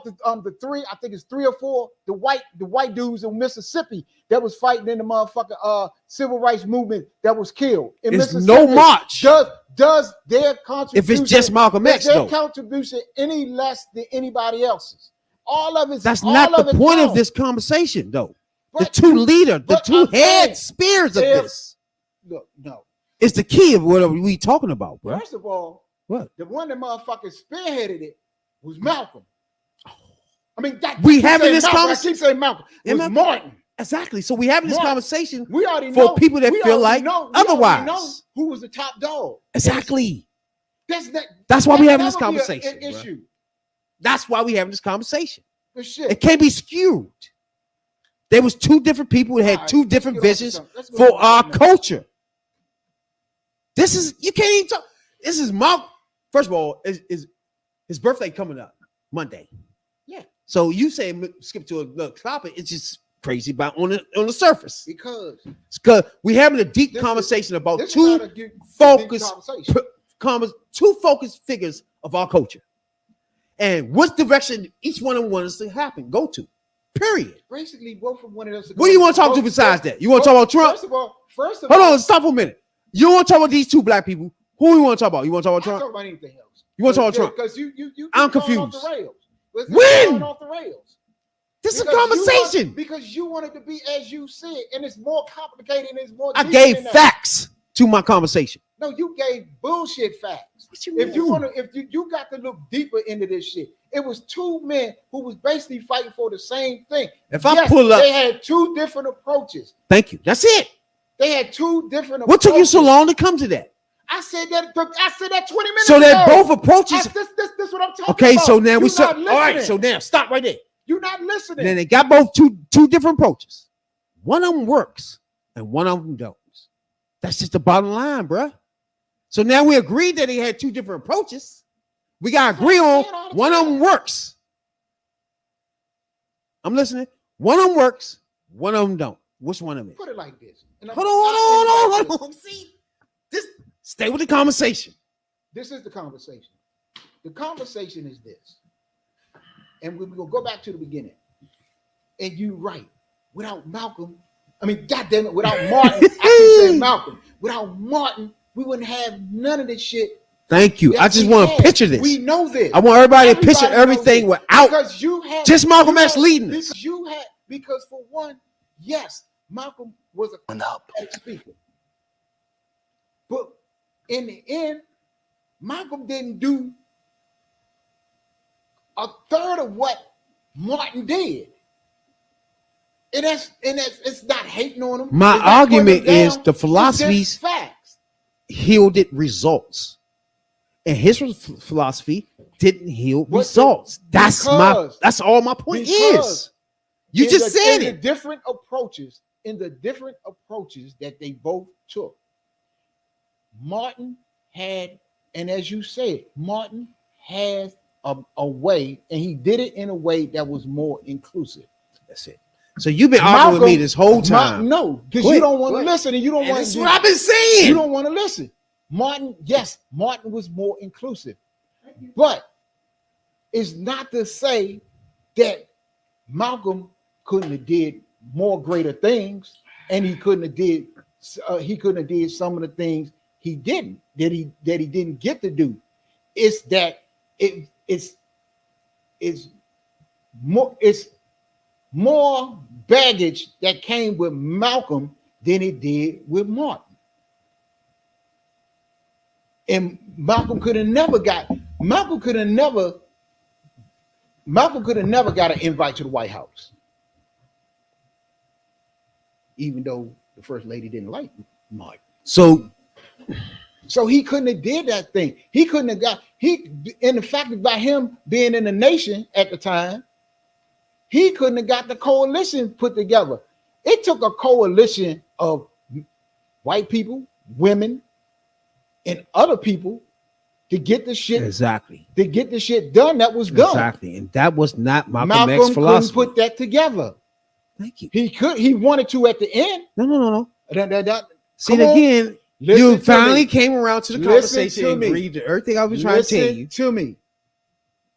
the 3? I think it's 3 or 4. The white dudes in Mississippi that was fighting in the motherfucking civil rights movement that was killed in Mississippi. No march. Does their contribution? If it's just Malcolm X, their contribution any less than anybody else's? All of it. That's not the point of this conversation, though. But the two head spears of this. Look, no. It's the key of what we talking about, bro. First of all, what? The one that motherfucking spearheaded it was Malcolm. I mean, we having this conversation. I keep saying Malcolm. It was Martin. Exactly. So we having this conversation. We already know people that feel like otherwise. We know who was the top dog. Exactly. That's why we having this conversation. An issue. That's why we having this conversation. For shit. It can't be skewed. There was two different people that had two different visions for our culture. This is, you can't even talk. This is first of all, is his birthday coming up Monday. Yeah. So you say skip to a topic, it's just crazy about on the surface. Because we having a deep conversation about two focused figures of our culture. And what direction each one of them wants to happen, go to. Period. Basically, both of one of us. What do you want to talk to besides that? You want to talk about Trump? First of all, hold on, stop for a minute. You want to talk about these two black people? Who you want to talk about? You want to talk about Trump? Talk about anything else. You want to talk about Trump? Because you I'm confused. Off the rails. When? Off the rails. This is a conversation. Because you wanted to be as you see it, and it's more complicated and it's more. I gave facts to my conversation. No, you gave bullshit facts. What you mean? If you got to look deeper into this shit, it was two men who was basically fighting for the same thing. If I pull up, they had two different approaches. Thank you. That's it. They had two different approaches. What took you so long to come to that? I said that 20 minutes so ago. So that both approaches. This what I'm talking about. Okay, so now we said, all right, so now stop right there. You're not listening. Then they got both two different approaches. One of them works and one of them don't. That's just the bottom line, bro. So now we agreed that he had two different approaches. We got to agree on one of them works. I'm listening. One of them works, one of them don't. Which one of them? Put it like this. Hold on. See, stay with the conversation. This is the conversation. The conversation is this. And we're going to go back to the beginning. And you're right. Without Malcolm, goddamn it, without Martin, I keep saying Malcolm. Without Martin, we wouldn't have none of this shit. Thank you. I just want to picture this. We know this. I want everybody to picture everything without just Malcolm X leading this. Because for one, yes, Malcolm was a speaker. But in the end, Malcolm didn't do a third of what Martin did. And it's not hating on him. My argument is the philosophies yielded results. And his philosophy didn't yield results. That's all my point is. You just said it. In the different approaches that they both took. Martin had, and as you said, Martin has a way, and he did it in a way that was more inclusive. That's it. So you've been arguing with me this whole time. No, because you don't want to listen, and you don't want That's to. what I've been saying. You don't want to listen. Martin was more inclusive, but it's not to say that Malcolm couldn't have did more greater things, and he couldn't have did some of the things he didn't that he didn't get to do. It's that it's more baggage that came with Malcolm than it did with Martin. And Malcolm could have never got an invite to the White House, even though the first lady didn't like Martin. So he couldn't have did that thing. He couldn't have got and the fact about him being in the nation at the time, he couldn't have got the coalition put together. It took a coalition of white people, women, and other people to get the shit done that was done. Exactly, and that was not Malcolm X philosophy. Couldn't put that together. Thank you. He wanted to at the end. No. See Come on. again. Listen You to finally me. came around to the Listen conversation to and me. agreed to everything I was trying to tell you. Listen to me.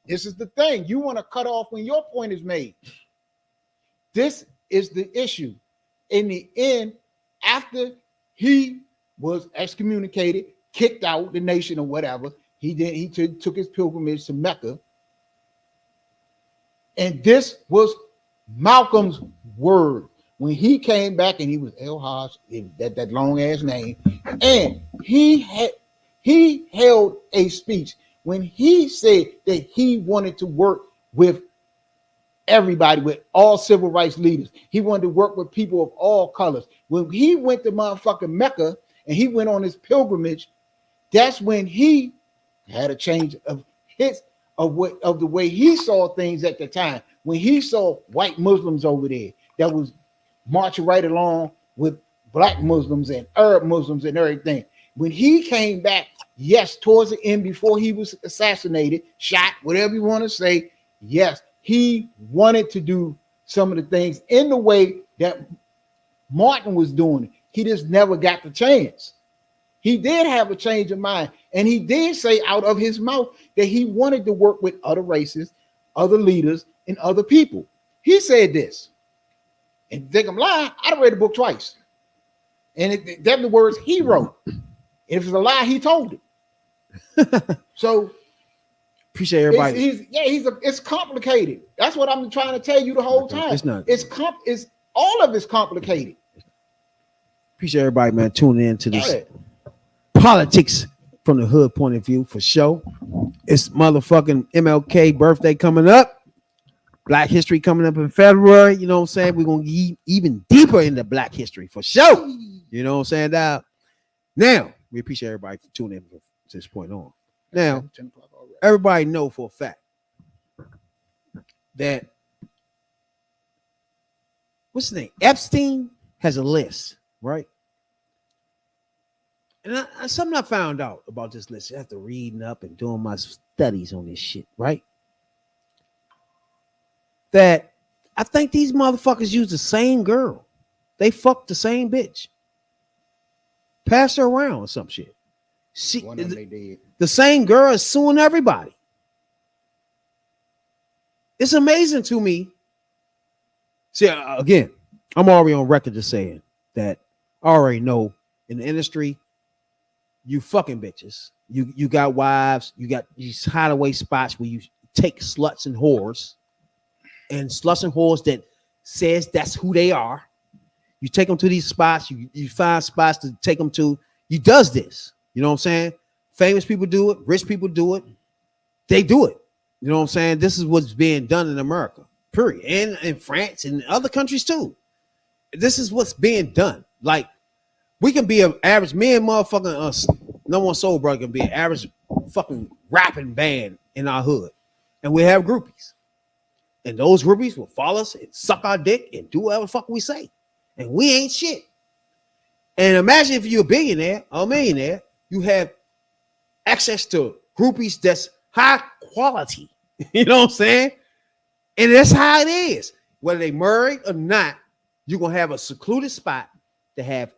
This is the thing. You want to cut off when your point is made. This is the issue. In the end, after he was excommunicated, kicked out the nation or whatever, he took his pilgrimage to Mecca. And this was Malcolm's word. When he came back and he was El Haj, that long ass name, and he held a speech when he said that he wanted to work with everybody, with all civil rights leaders. He wanted to work with people of all colors. When he went to motherfucking Mecca and he went on his pilgrimage, that's when he had a change of the way he saw things at the time. When he saw white Muslims over there that was marching right along with black Muslims and Arab Muslims and everything. When he came back, yes, towards the end, before he was assassinated, shot, whatever you want to say, yes, he wanted to do some of the things in the way that Martin was doing it. He just never got the chance. He did have a change of mind, and he did say out of his mouth that he wanted to work with other races, other leaders, and other people. He said this. And think I'm lying, I read the book twice. And they're the words he wrote. And if it's a lie, he told it. So appreciate everybody. It's complicated. That's what I'm trying to tell you the whole time. It's not. It's all of it's complicated. Appreciate everybody, man, tuning in to this politics from the hood point of view for sure. It's motherfucking MLK birthday coming up. Black history coming up in February. You know what I'm saying? We're going to get even deeper into black history for sure. You know what I'm saying? Now, we appreciate everybody for tuning in to this point on. Now, everybody know for a fact that what's his name? Epstein has a list, right? And something I found out about this list after reading up and doing my studies on this shit, right? That I think these motherfuckers use the same girl. They fucked the same bitch. Pass her around or some shit. The same girl is suing everybody. It's amazing to me. See, again, I'm already on record to saying that I already know in the industry, you fucking bitches. You got wives, you got these hideaway spots where you take sluts and whores. And sluts and whores that says that's who they are. You take them to these spots. You find spots to take them to. He does this. You know what I'm saying? Famous people do it. Rich people do it. They do it. You know what I'm saying? This is what's being done in America, period. And in France and other countries too. This is what's being done. Like, we can be an average, me and motherfucking No One Soul Brother can be an average fucking rapping band in our hood. And we have groupies. And those groupies will follow us and suck our dick and do whatever the fuck we say. And we ain't shit. And imagine if you're a billionaire or a millionaire, you have access to groupies that's high quality. You know what I'm saying? And that's how it is. Whether they married or not, you're gonna have a secluded spot to have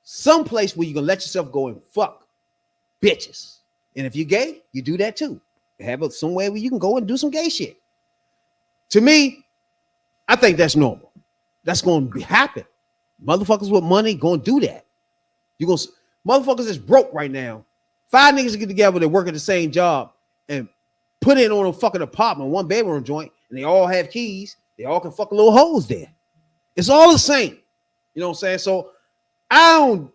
some place where you can let yourself go and fuck bitches. And if you're gay, you do that too. Have somewhere where you can go and do some gay shit. To me, I think that's normal. That's going to happen. Motherfuckers with money going to do that. You going motherfuckers is broke right now. 5 niggas get together, they work at the same job and put it on a fucking apartment, 1 bedroom joint, and they all have keys. They all can fuck little hoes there. It's all the same. You know what I'm saying? So I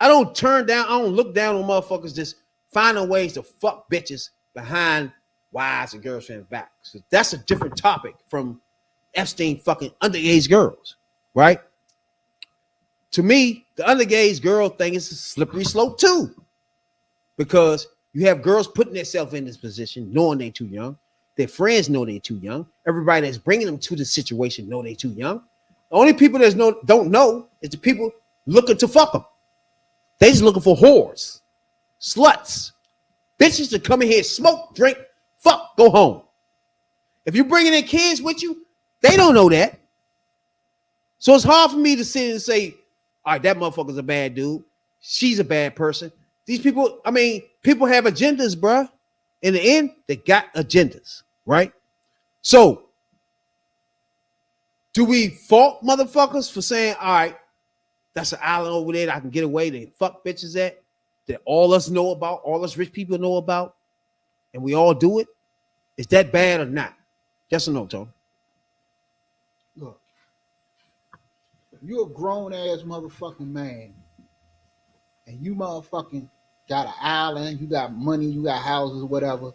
don't turn down, I don't look down on motherfuckers just finding ways to fuck bitches behind wives and girlfriends' backs. So that's a different topic from Epstein fucking underage girls, right? To me, the underage girl thing is a slippery slope too, because you have girls putting themselves in this position, knowing they're too young. Their friends know they're too young. Everybody that's bringing them to the situation know they're too young. The only people that don't know is the people looking to fuck them. They just looking for whores, sluts, bitches to come in here, smoke, drink, fuck, go home. If you're bringing in kids with you, they don't know that. So it's hard for me to sit and say, all right, that motherfucker's a bad dude. She's a bad person. These people, I mean, people have agendas, bruh. In the end, they got agendas, right? So do we fault motherfuckers for saying, all right, that's an island over there that I can get away to fuck bitches at, that all us know about, all us rich people know about, and we all do it? Is that bad or not? Yes or no, Tony? Look, you're a grown ass motherfucking man, and you motherfucking got an island, you got money, you got houses, whatever.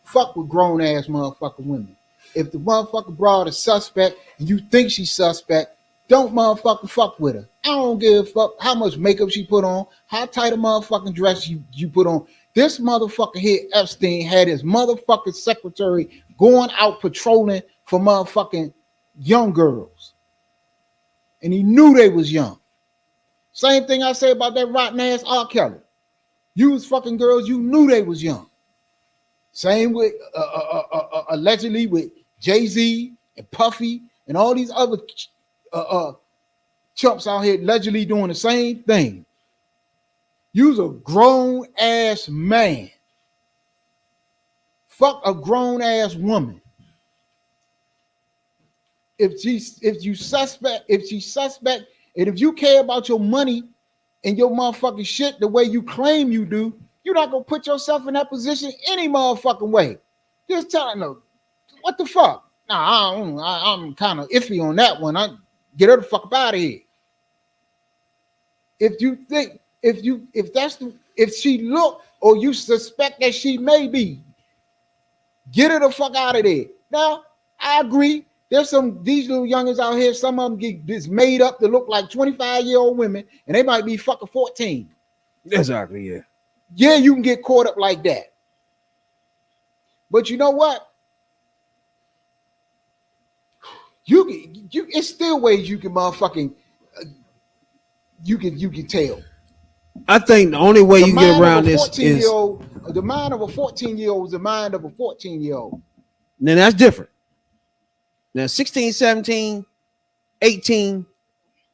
Fuck with grown ass motherfucking women. If the motherfucker brought a suspect and you think she's suspect, don't motherfucking fuck with her. I don't give a fuck how much makeup she put on, how tight a motherfucking dress you put on. This motherfucker here, Epstein, had his motherfucking secretary going out patrolling for motherfucking young girls. And he knew they was young. Same thing I say about that rotten ass R. Kelly. You was fucking girls, you knew they was young. Same with allegedly with Jay-Z and Puffy and all these other chumps out here allegedly doing the same thing. You's a grown ass man. Fuck a grown ass woman. If you suspect, and if you care about your money and your motherfucking shit the way you claim you do, you're not gonna put yourself in that position any motherfucking way. Just telling them, what the fuck? Nah, I'm kind of iffy on that one. I get her the fuck up out of here. If you think, if she look or you suspect that she may be, get her the fuck out of there. Now, I agree. There's these little youngins out here, some of them get this made up to look like 25-year-old women, and they might be fucking 14. Exactly, yeah. Yeah, you can get caught up like that. But you know what? It's still ways you can motherfucking you can tell. I think the only way you get around this is the mind of a 14-year-old is the mind of a 14-year-old. Then that's different. Now 16, 17, 18,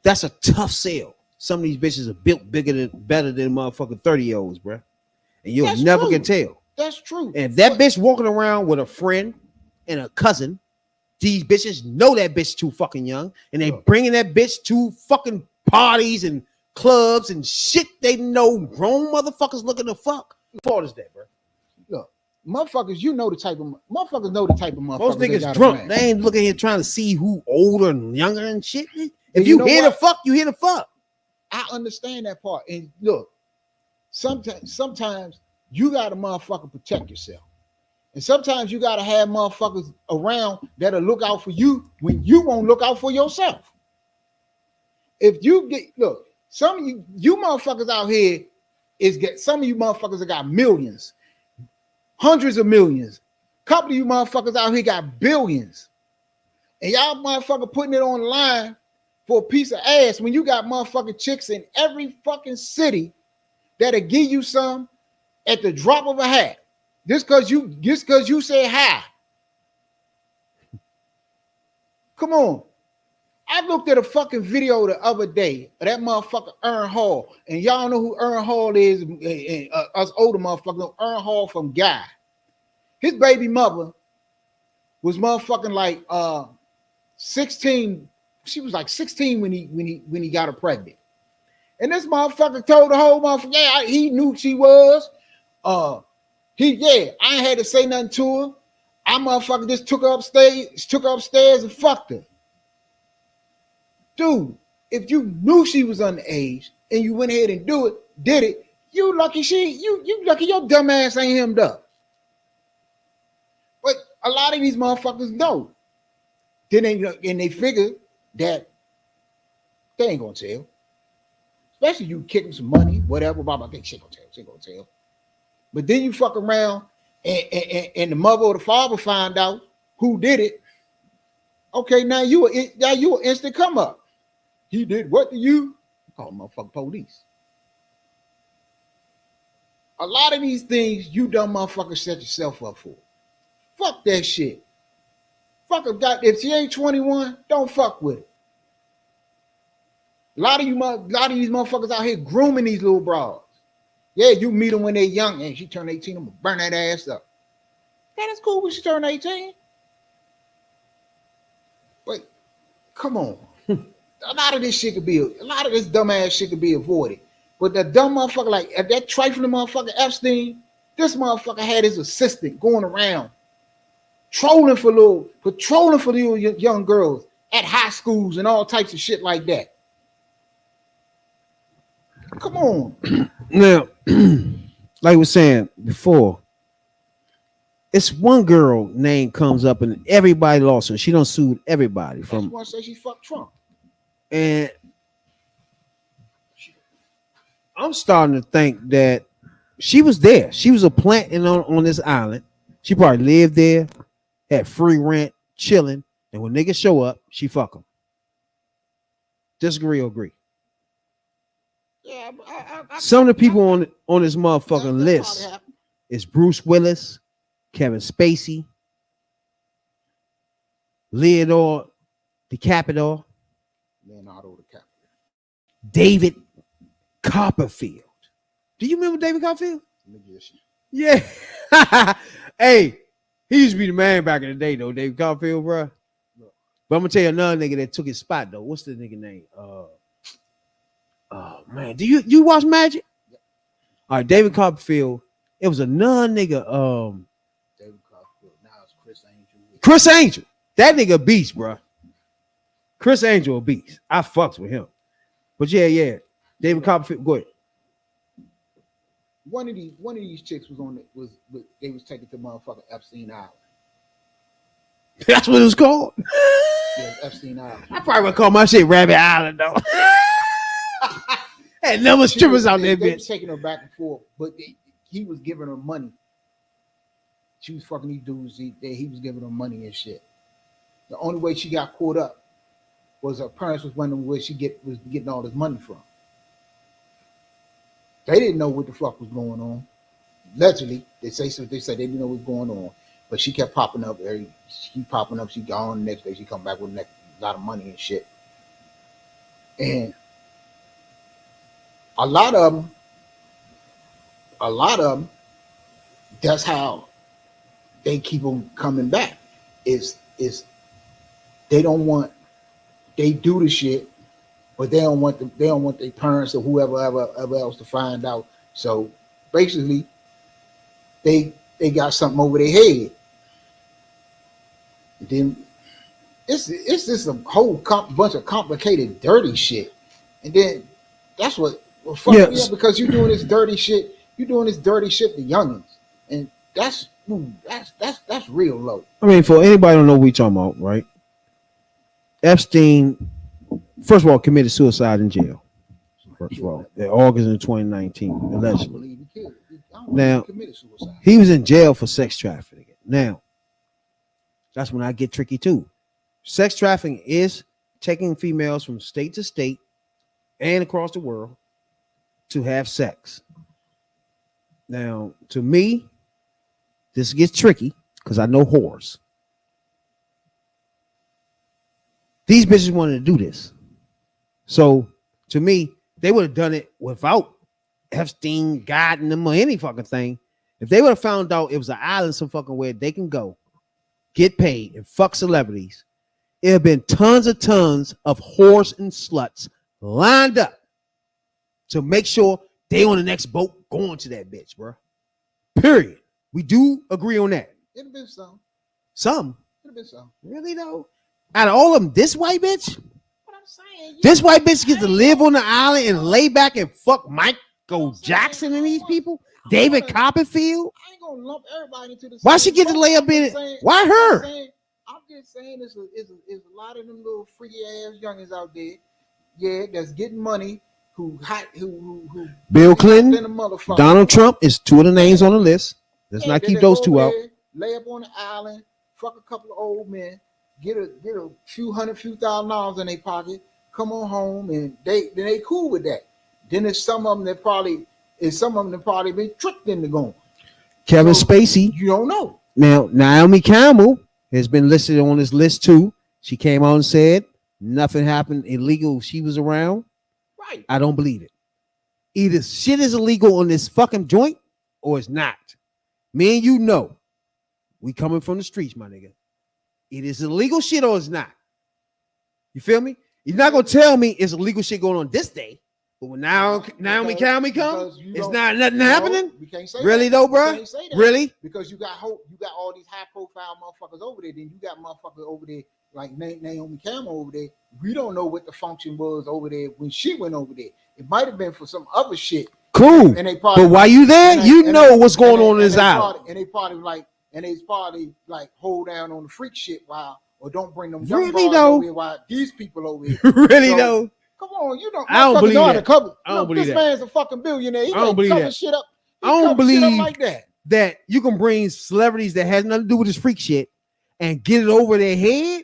that's a tough sell. Some of these bitches are built better than motherfucking 30-year-olds, bro. And you'll That's never true. can tell. That's true. And if that bitch walking around with a friend and a cousin, these bitches know that bitch too fucking young, and they bringing that bitch to fucking parties and clubs and shit. They know grown motherfuckers looking to fuck. What is that, bro? Look, motherfuckers, know the type of motherfuckers. Most niggas drunk. They ain't looking here trying to see who older and younger and shit. If you you hear the fuck, you hear the fuck. I understand that part. And look, sometimes you gotta motherfucker protect yourself. And sometimes you gotta have motherfuckers around that'll look out for you when you won't look out for yourself. If you look, some of you motherfuckers out here some of you motherfuckers that got millions, hundreds of millions. A couple of you motherfuckers out here got billions. And y'all motherfucker putting it on the line for a piece of ass when you got motherfucking chicks in every fucking city that'll give you some at the drop of a hat. Just cause you say hi. Come on. I looked at a fucking video the other day of that motherfucker Ern Hall, and y'all know who Ern Hall is. Us older motherfuckers know Ern Hall from Guy. His baby mother was motherfucking like 16. She was like 16 when he got her pregnant. And this motherfucker told the whole motherfucker, yeah, he knew she was. I ain't had to say nothing to her. I motherfucker just took her upstairs and fucked her. Dude, if you knew she was underage and you went ahead and did it, you lucky you lucky your dumb ass ain't hemmed up. But a lot of these motherfuckers don't. Then they figure that they ain't gonna tell. Especially you kick them some money, whatever, blah, blah, she ain't gonna tell. But then you fuck around and the mother or the father find out who did it. Okay, now you an instant come up. He did what to you? Call motherfucking police. A lot of these things you dumb motherfuckers set yourself up for. Fuck that shit. Fuck if she ain't 21, don't fuck with it. A lot of these motherfuckers out here grooming these little broads. Yeah, you meet them when they're young and she turn 18, I'm gonna burn that ass up. That is cool when she turn 18. But come on. A lot of this dumb ass shit could be avoided. But the dumb motherfucker, like that trifling motherfucker Epstein, this motherfucker had his assistant going around patrolling for little young girls at high schools and all types of shit like that. Come on. Now, like we were saying before, it's one girl name comes up and everybody lost her. She done sued everybody. That's why I say she fucked Trump. And I'm starting to think that she was there. She was a plant on this island. She probably lived there, had free rent, chilling. And when niggas show up, she fuck them. Disagree or agree? Yeah, some of the people on this motherfucking list is Bruce Willis, Kevin Spacey, Leonardo DiCaprio, David Copperfield. Do you remember David Copperfield? Yeah. Hey, he used to be the man back in the day, though, David Copperfield, bro. But I'm gonna tell you another nigga that took his spot, though. What's the nigga name? Oh man, do you watch Magic? All right, David Copperfield. It was another nigga. David Copperfield. Now it's Chris Angel. Chris Angel. That nigga beast, bro. Chris Angel a beast. I fucks with him. But yeah. David Copperfield. Go ahead. One of these chicks they was taken to motherfucking Epstein Island. That's what it was called. Yeah, Epstein Island. I probably would call my shit Rabbit Island though. Had number strippers out there, They bitch. was taking her back and forth, but he was giving her money. She was fucking these dudes. He was giving her money and shit. The only way she got caught up was her parents was wondering where she was getting all this money from. They didn't know what the fuck was going on. Allegedly, they said they didn't know what was going on, but she kept popping up. She gone. The next day she come back with a lot of money and shit. And a lot of them, that's how they keep them coming back. Is they do the shit, but they don't want their parents or whoever ever else to find out. So basically, they got something over their head. And then it's just a whole bunch of complicated, dirty shit. And then that's what fuck me up, because you're doing this dirty shit. You're doing this dirty shit to youngins, and that's real low. I mean, for anybody who don't know what we talking about, right? Epstein, first of all, committed suicide in jail. First of all, in August of 2019, allegedly. Now, he was in jail for sex trafficking. Now, that's when I get tricky too. Sex trafficking is taking females from state to state and across the world to have sex. Now, to me, this gets tricky because I know whores. These bitches wanted to do this. So to me, they would have done it without Epstein guiding them or any fucking thing. If they would have found out it was an island some fucking where they can go, get paid, and fuck celebrities, it have been tons of whores and sluts lined up to make sure they on the next boat going to that bitch, bro. Period. We do agree on that. It'd have been some. Some. It'd have been some. Really though? Out of all of them, this white bitch? What I'm saying, This white bitch gets to live on the island and lay back and fuck Michael Jackson and these people? David Copperfield? I ain't gonna lump everybody into the Why same she get to boat. lay up in it? Why her? I'm just saying it's a lot of them little freaky ass youngins out there, yeah, that's getting money, who Bill Clinton, than a motherfucker. Donald Trump is two of the names on the list. Let's Yeah, not then keep they those go two over out. there, lay up on the island, fuck a couple of old men, get a few $1,000 in their pocket, come on home, and they cool with that. Then there's some of them that probably been tricked into going. Kevin So, Spacey. You don't know. Now, Naomi Campbell has been listed on this list too. She came out and said nothing happened illegal. She was around. Right. I don't believe it. Either shit is illegal on this fucking joint or it's not. Me and you know. We coming from the streets, my nigga. It is illegal shit or it's not. You feel me? You're not gonna tell me it's illegal shit going on this day. But when Naomi Campbell comes, it's not nothing happening. We can't say Really that. though, We bro? can't say that. Really? Because you got all these high profile motherfuckers over there. Then you got motherfuckers over there like Naomi Campbell over there. We don't know what the function was over there when she went over there. It might have been for some other shit. Cool. And they probably, but while you there, you know what's going on in this island. And they probably like hold down on the freak shit while, or don't bring them Really young boys though? over here while these people over here. Really So, though? Come on, you don't. I don't believe that. I don't believe this man's a fucking billionaire. He I don't can't believe cover that. shit up. I don't believe like that. That you can bring celebrities that has nothing to do with this freak shit and get it over their head.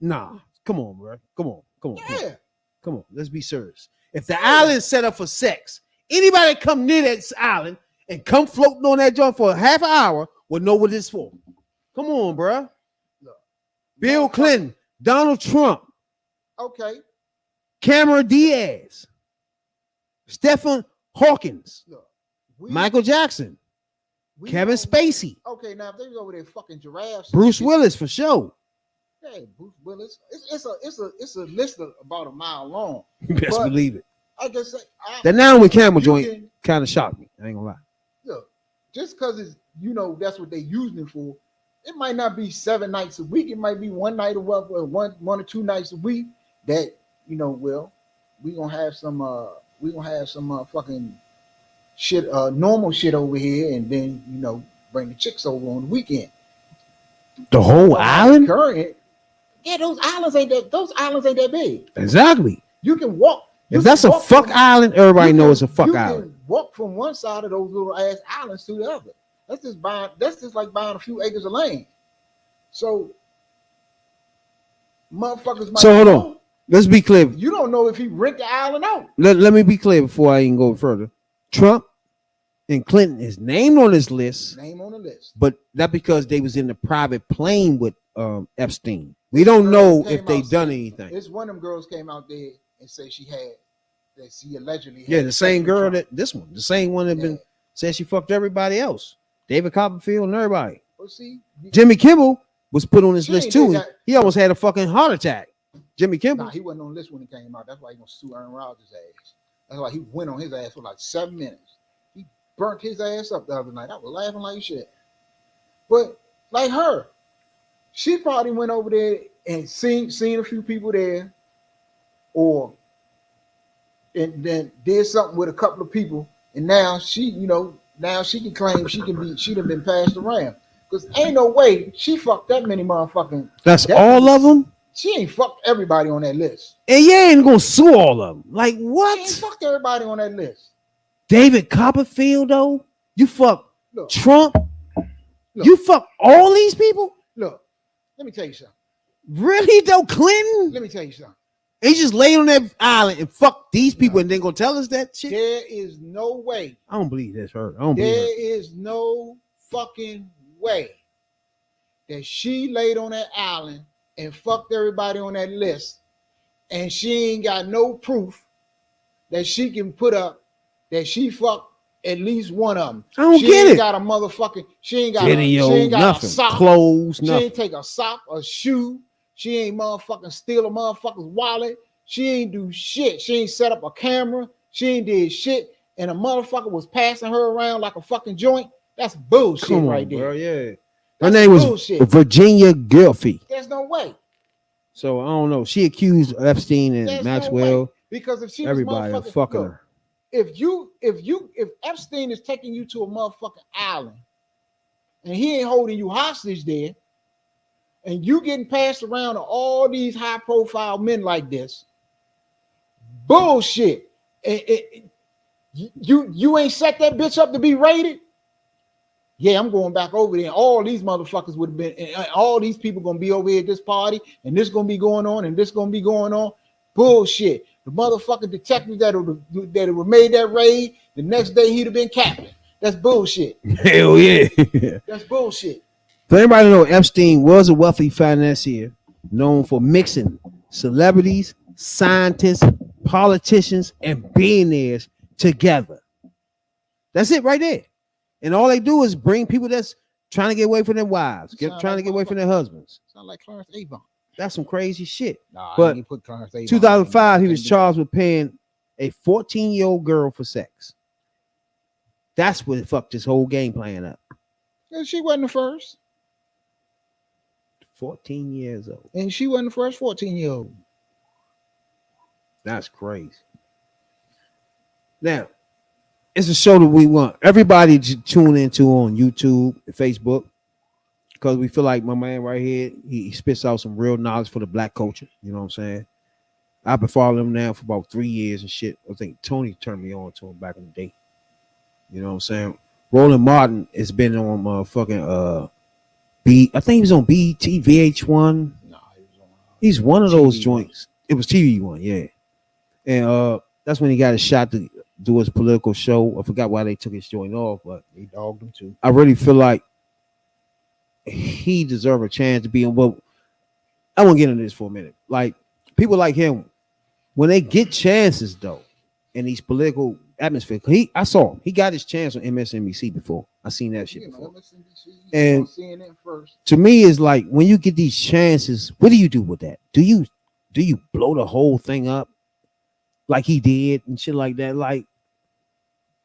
Nah, come on, bro. Come on. Yeah. Come on. Let's be serious. If the island's set up for sex, anybody come near that island and come floating on that joint for a half an hour will know what it's for. Come on, bro. Bill Clinton, Donald Trump, Okay. Cameron Diaz, Stephen Hawkins, Michael Jackson, Kevin Spacey, Okay, now if they was over there fucking giraffes, Bruce Willis for sure. Hey, Bruce Willis. It's a list of about a mile long. You best But believe it. I just say That Naomi Campbell you joint can- kind of shocked me. I ain't gonna lie. Look, just because it's that's what they using it for. It might not be 7 nights a week. It might be one night or one or 2 nights a week. That well, we gonna have some fucking shit, normal shit over here, and then bring the chicks over on the weekend. The whole island? Current, yeah, those islands ain't that big. Exactly. You can walk. If that's a fuck island, everybody knows it's a fuck you island. Can walk from one side of those little ass islands to the other. That's just like buying a few acres of land. So motherfuckers might So hold on. Let's be clear. You don't know if he rent the island out. Let me be clear before I even go further. Trump and Clinton is named on this list. Name on the list. But not because they was in the private plane with Epstein. We don't know if they done anything. It's one of them girls came out there and said that she allegedly had. Yeah, the same girl the same one that been said she fucked everybody else. David Copperfield and everybody. Well, see, Jimmy Kimmel was put on this list ain't too. did that. He almost had a fucking heart attack. Jimmy Kimmel. Nah, he wasn't on the list when he came out. That's why he gonna sue Aaron Rodgers' ass. That's why he went on his ass for like 7 minutes. He burnt his ass up the other night. I was laughing like shit. But like her, she probably went over there and seen a few people there, and then did something with a couple of people, and now she can claim she'd have been passed around. Because ain't no way she fucked that many motherfucking. That's all of them. She ain't fucked everybody on that list. And you ain't gonna sue all of them. Like what? She ain't fucked everybody on that list. David Copperfield though, you fuck Look. Trump. Look. You fuck all these people. Look, let me tell you something. Really though, Clinton? Let me tell you something. He just lay on that island and fuck these people and then gonna tell us that shit. There is no way. I don't believe that's her. I don't believe There her. is no fucking way that she laid on that island and fucked everybody on that list, and she ain't got no proof that she can put up that she fucked at least one of them. I don't she get ain't it. got a motherfucking, she ain't got Video, she ain't got nothing. a sock, Clothes, she nothing. ain't take a sock, a shoe, she ain't motherfucking steal a motherfucker's wallet, she ain't do shit, she ain't set up a camera, she ain't did shit, and a motherfucker was passing her around like a fucking joint. That's bullshit. Come on, right there, bro. Yeah, her name bullshit. Was Virginia Gilfie. There's no way. So I don't know. She accused Epstein and There's Maxwell. No way. Because if she everybody was fucking look, her. If Epstein is taking you to a motherfucking island and he ain't holding you hostage there, and you getting passed around to all these high profile men like this, bullshit. You ain't set that bitch up to be raided. Yeah, I'm going back over there, and all these motherfuckers would have been, and all these people gonna be over here at this party, and this gonna be going on, and this gonna be going on. Bullshit. The motherfucking detective that would made that raid, the next day he'd have been captain. That's bullshit. Hell yeah. That's bullshit. For anybody to know, Epstein was a wealthy financier known for mixing celebrities, scientists, politicians, and billionaires together. That's it right there. And all they do is bring people that's trying to get away from their wives, trying to get away from their husbands. Sound like Clarence Avon. That's some crazy shit. Nah, but I put Clarence Avon 2005, he was charged with paying a 14-year-old girl for sex. That's what fucked this whole game plan up. And she wasn't the first. 14 years old. And she wasn't the first 14-year-old. That's crazy. Now, it's a show that we want everybody to tune into on YouTube and Facebook, because we feel like my man right here, he spits out some real knowledge for the black culture. You know what I'm saying? I've been following him now for about 3 years and shit. I think Tony turned me on to him back in the day. You know what I'm saying? Roland Martin has been on motherfucking I think he was on BT, VH1. No, he's one of those joints. It was TV1, yeah. And that's when he got a shot to do his political show. I forgot why they took his joint off, but they dogged him too. I really feel like he deserves a chance to be on. But I won't get into this for a minute. Like, people like him, when they get chances though, in these political atmosphere, I saw him. He got his chance on MSNBC before. I seen that shit before. And to me, it's like, when you get these chances, what do you do with that? Do you blow the whole thing up like he did and shit like that? Like,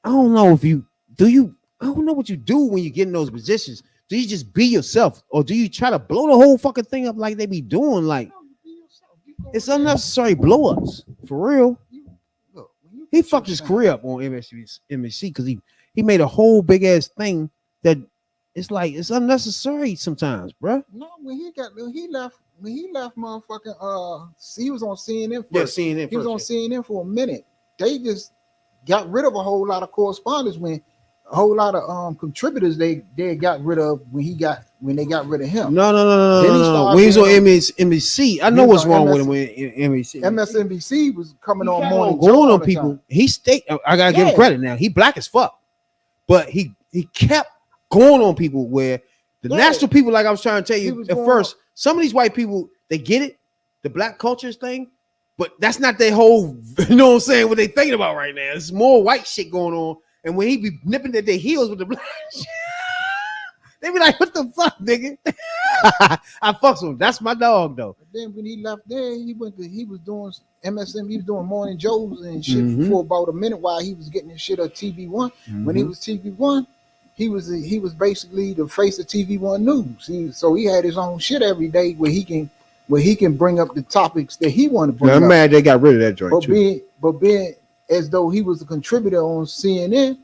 I don't know if you I don't know what you do when you get in those positions. Do you just be yourself, or do you try to blow the whole fucking thing up like they be doing? Like, it's unnecessary blow ups for real. He fucked his career up on MSC because he made a whole big ass thing that it's like, it's unnecessary sometimes, bro. No, when he left, motherfucking he was on CNN first. Yeah, CNN. He was on CNN for a minute. They just got rid of a whole lot of correspondents when a whole lot of contributors they got rid of when they got rid of him. No. When he was on MSNBC, I know what's wrong with him when MSNBC. MSNBC was coming on morning going on people. He stayed. I gotta give him credit now. He black as fuck, but he kept going on people where the national people, like I was trying to tell you at first, some of these white people, they get it, the black cultures thing, but that's not their whole, you know what I'm saying, what they thinking about right now. It's more white shit going on. And when he be nipping at their heels with the black shit, they be like, what the fuck, nigga? I fucks with him. That's my dog, though. But then when he left there, he was doing MSM, he was doing morning Joes and shit for about a minute while he was getting his shit on TV1. When he was TV1, he was basically the face of TV1 News. So he had his own shit every day where he can bring up the topics that he wanted to bring up. I'm mad they got rid of that joint but being as though he was a contributor on CNN,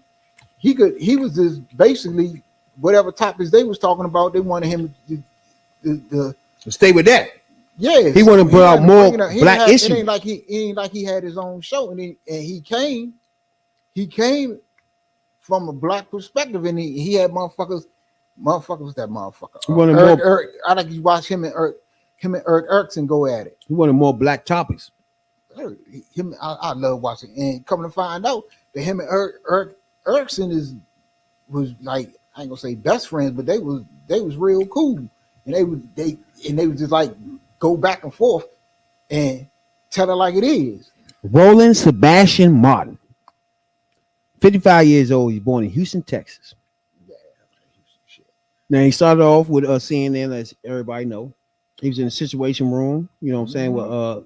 he was just basically whatever topics they was talking about, they wanted him to stay with that. Yeah, he wanted to put out more black issues. It ain't like he had his own show, and he came from a black perspective, and he had motherfuckers. Was that motherfucker? I like you watch him and Eric Erickson go at it. He wanted more black topics. I love watching, and coming to find out that him and Eric Erickson was like I ain't gonna say best friends, but they was real cool, and they would just like go back and forth and tell it like it is. Roland Sebastian Martin, 55 years old. He's born in Houston, Texas. Yeah, shit. Now he started off with CNN, as everybody know. He was in the Situation Room, you know what I'm saying, with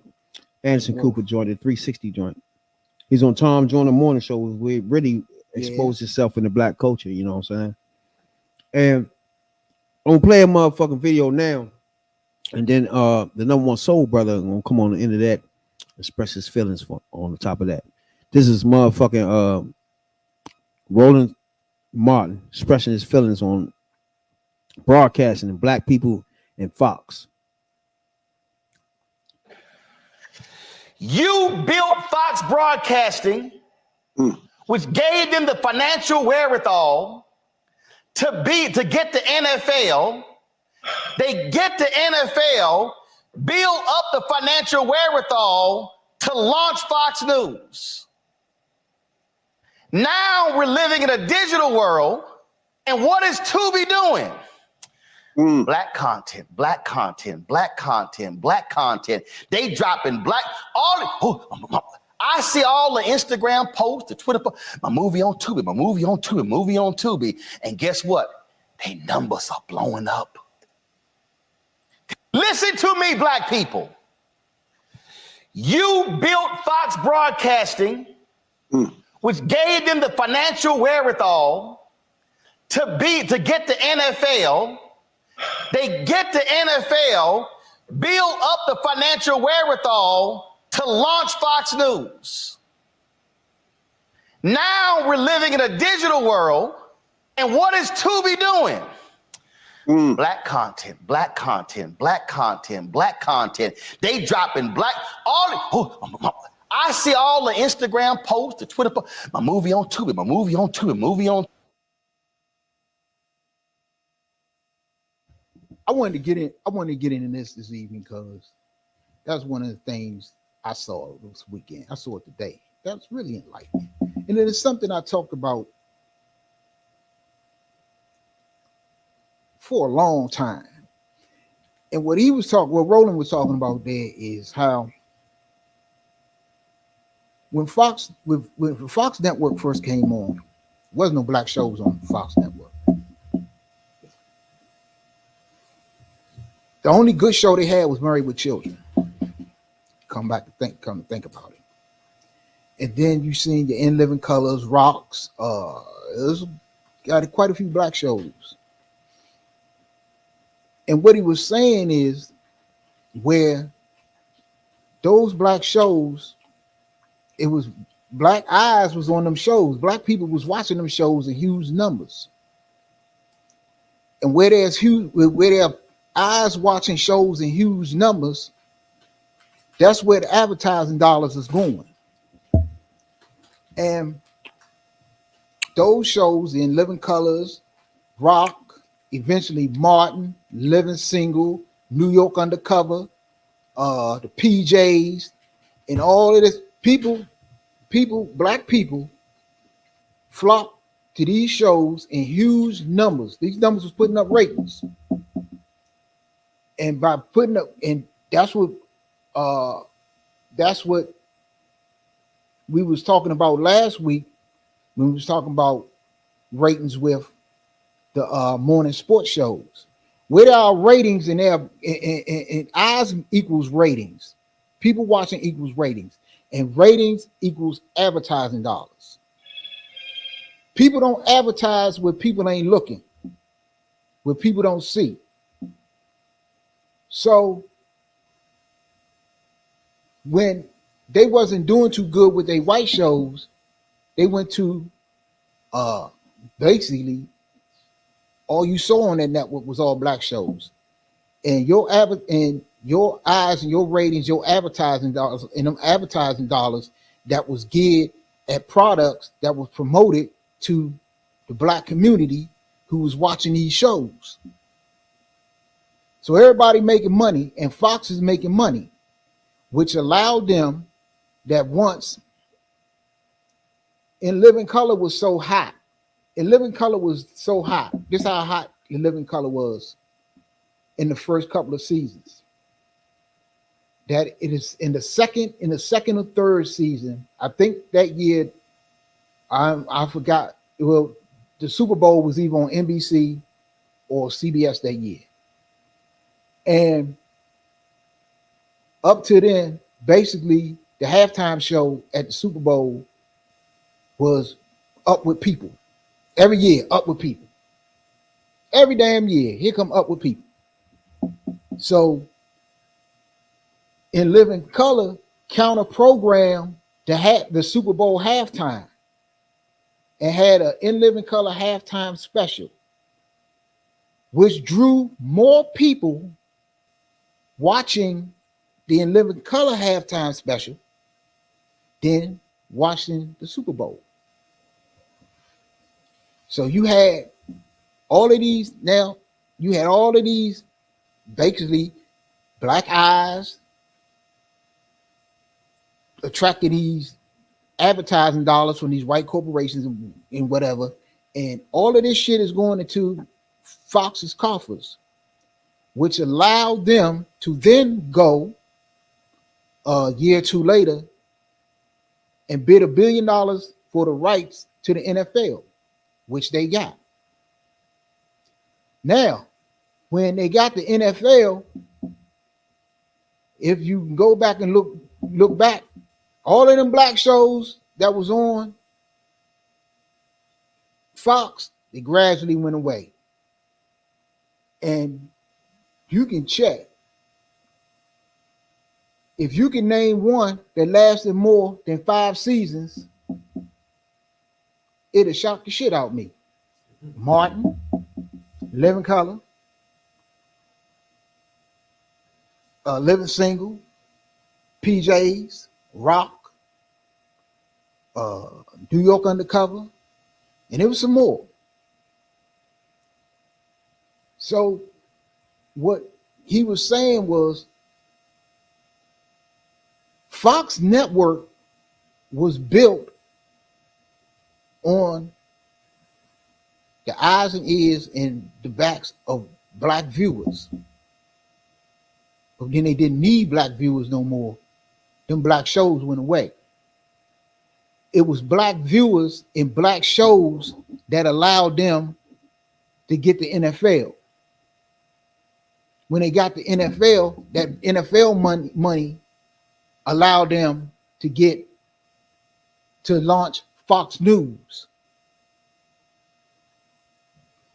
Anderson Cooper joined the 360 joint. He's on Tom Joyner Morning Show, where he really exposed himself in the black culture, you know what I'm saying? And I'm gonna play a motherfucking video now, and then the number one soul brother gonna come on the end of that, express his feelings on the top of that. This is motherfucking Roland Martin expressing his feelings on broadcasting and black people and Fox. You built Fox Broadcasting, which gave them the financial wherewithal to get the NFL. They get the NFL, build up the financial wherewithal to launch Fox News. Now we're living in a digital world, and what is Tubi doing? Black content, black content, black content, black content. They dropping black I see all the Instagram posts, the Twitter posts, my movie on Tubi, my movie on Tubi, movie on Tubi. And guess what? They numbers are blowing up. Listen to me, black people. You built Fox Broadcasting, which gave them the financial wherewithal to get the NFL. They get the NFL, build up the financial wherewithal to launch Fox News. Now we're living in a digital world, and what is Tubi doing? Black content, black content, black content, black content. They dropping black I see all the Instagram posts, the Twitter posts, my movie on Tubi, my movie on Tubi, movie on. I wanted to get into this evening because that's one of the things I saw this weekend. I saw it today. That's really enlightening. And it is something I talked about for a long time. And what Roland was talking about there is how when Fox Network first came on, there wasn't no black shows on Fox Network. The only good show they had was Married with Children. Come to think about it. And then you seen your In Living Colors, Rocks. There's got quite a few black shows. And what he was saying is where those black shows, it was black eyes was on them shows. Black people was watching them shows in huge numbers. And where there are eyes watching shows in huge numbers, that's where the advertising dollars is going. And those shows in Living Colors, Rock, eventually Martin, Living Single, New York Undercover, the PJs, and all of this, black people flocked to these shows in huge numbers. These numbers was putting up ratings. And by putting up, and that's what we was talking about last week when we was talking about ratings with the morning sports shows. With our ratings and eyes equals ratings. People watching equals ratings. And ratings equals advertising dollars. People don't advertise where people ain't looking, where people don't see. So when they wasn't doing too good with their white shows, they went to basically all you saw on that network was all black shows. And your eyes and your ratings, your advertising dollars, and them advertising dollars that was geared at products that was promoted to the black community who was watching these shows. So everybody making money, and Fox is making money, which allowed them that once In Living Color was so hot, In Living Color was so hot. This how hot In Living Color was in the first couple of seasons. That it is in the second or third season. I think that year, I forgot. Well, the Super Bowl was either on NBC or CBS that year, and up to then, basically the halftime show at the Super Bowl was Up With People. Every year, Up With People. Every damn year, here come Up With People. So In Living Color counter program the Super Bowl halftime and had an In Living Color halftime special, which drew more people watching the In Living Color halftime special than watching the Super Bowl. So you had all of these basically black eyes attracting these advertising dollars from these white corporations and whatever. And all of this shit is going into Fox's coffers, which allowed them to then go a year or two later and bid $1 billion for the rights to the NFL, which they got. Now, when they got the NFL, if you go back and look back, all of them black shows that was on Fox, they gradually went away. And you can check. If you can name one that lasted more than 5 seasons, it'll shock the shit out of me. Martin, Living Color, Living Single, PJs, Rock, New York Undercover, and it was some more. So what he was saying was Fox Network was built on the eyes and ears and the backs of black viewers. But then they didn't need black viewers no more. Them black shows went away. It was black viewers and black shows that allowed them to get the NFL. When they got the NFL, that NFL money allowed them to launch Fox News.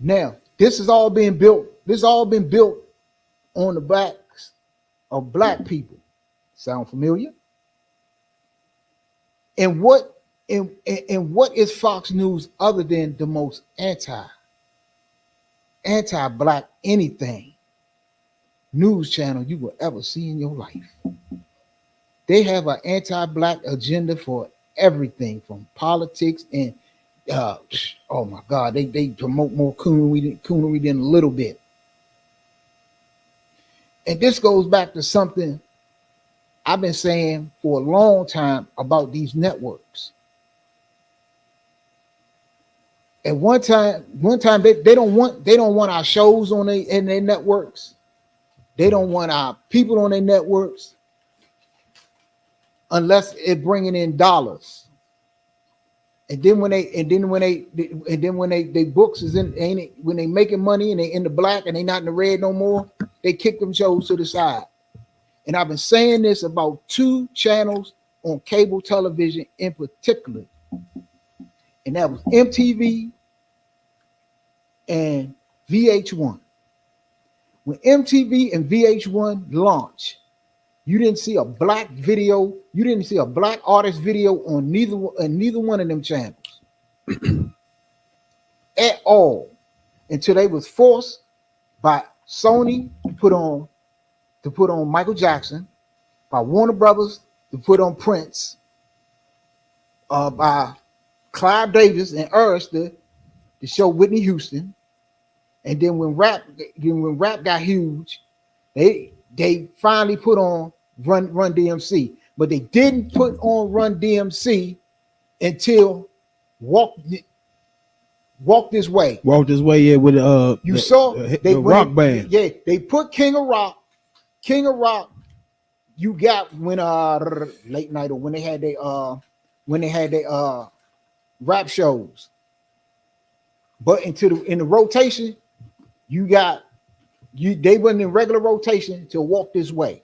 Now, this has all been built. This has all been built on the backs of black people. Sound familiar? And what is Fox News other than the most anti-black anything news channel you will ever see in your life? They have an anti-black agenda for everything from politics and oh my God, they promote more coonery than a little bit. And this goes back to something I've been saying for a long time about these networks. At one time they don't want our shows on their networks. They don't want our people on their networks unless it's bringing in dollars. And then when they books is in, when they making money and they in the black and they not in the red no more, they kick them shows to the side. And I've been saying this about 2 channels on cable television in particular, and that was MTV and VH1. When MTV and VH1 launched, you didn't see a black video. You didn't see a black artist video on neither one of them channels at all, until they was forced by Sony to put on Michael Jackson, by Warner Brothers to put on Prince, by Clive Davis and Arista to show Whitney Houston, and then when rap got huge, they finally put on Run DMC, but they didn't put on Run DMC until Walk This Way. Walk This Way, yeah, with You saw the rock band. Yeah, they put King of Rock. King of Rock. You got when late night or when they had their rap shows. But in the rotation, they wasn't in regular rotation to Walk This Way.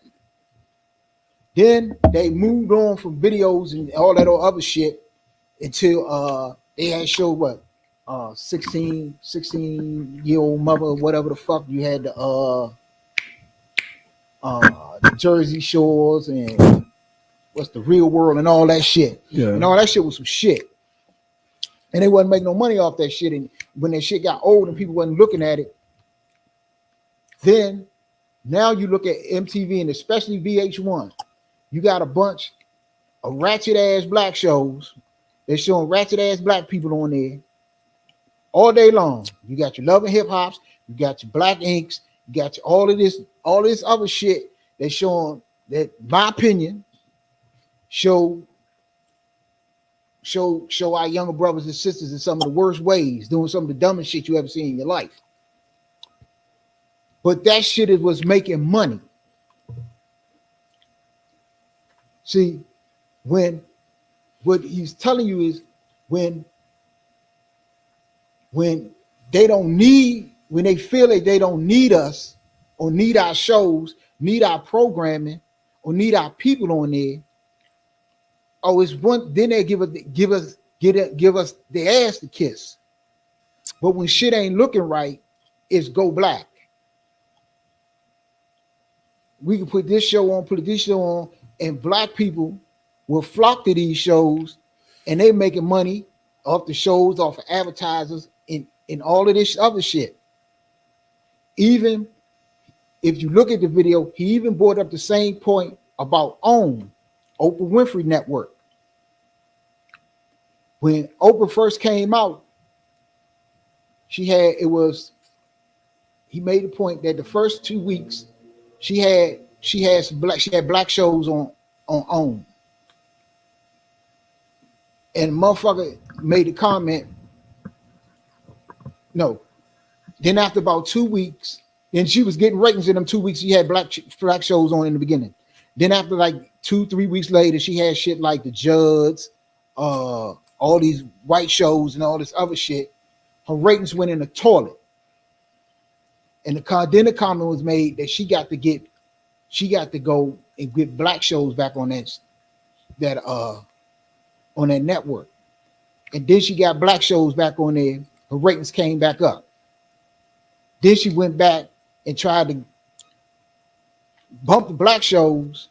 Then they moved on from videos and all that other shit until they had showed what 16-year-old mother, whatever the fuck. You had the Jersey Shores and what's the Real World and all that shit. Yeah. And all that shit was some shit. And they wasn't making no money off that shit. And when that shit got old and people wasn't looking at it, then now you look at MTV and especially VH1, you got a bunch of ratchet ass black shows. They're showing ratchet ass black people on there all day long. You got your Love and Hip Hops, you got your Black Inks, you got your all this other shit that's showing that, my opinion, show our younger brothers and sisters in some of the worst ways, doing some of the dumbest shit you ever seen in your life. But that shit was making money. See, what he's telling you is when they don't need, when they feel like they don't need us or need our shows, need our programming, or need our people on there, oh, it's one. Then they give us the ass to kiss. But when shit ain't looking right, it's go black. We can put this show on, and black people will flock to these shows, and they making money off the shows, off of advertisers, and all of this other shit. Even if you look at the video, he even brought up the same point about Oprah Winfrey Network. When Oprah first came out, he made the point that the first 2 weeks she had black shows on OWN. And motherfucker made a comment. No. Then after about 2 weeks, then she was getting ratings in them 2 weeks. She had black shows on in the beginning. Then after like 2-3 weeks later, she had shit like The Judds, all these white shows and all this other shit. Her ratings went in the toilet. And then the comment was made that she got to go and get black shows back on that network. And then she got black shows back on there. Her ratings came back up. Then she went back and tried to bump the black shows,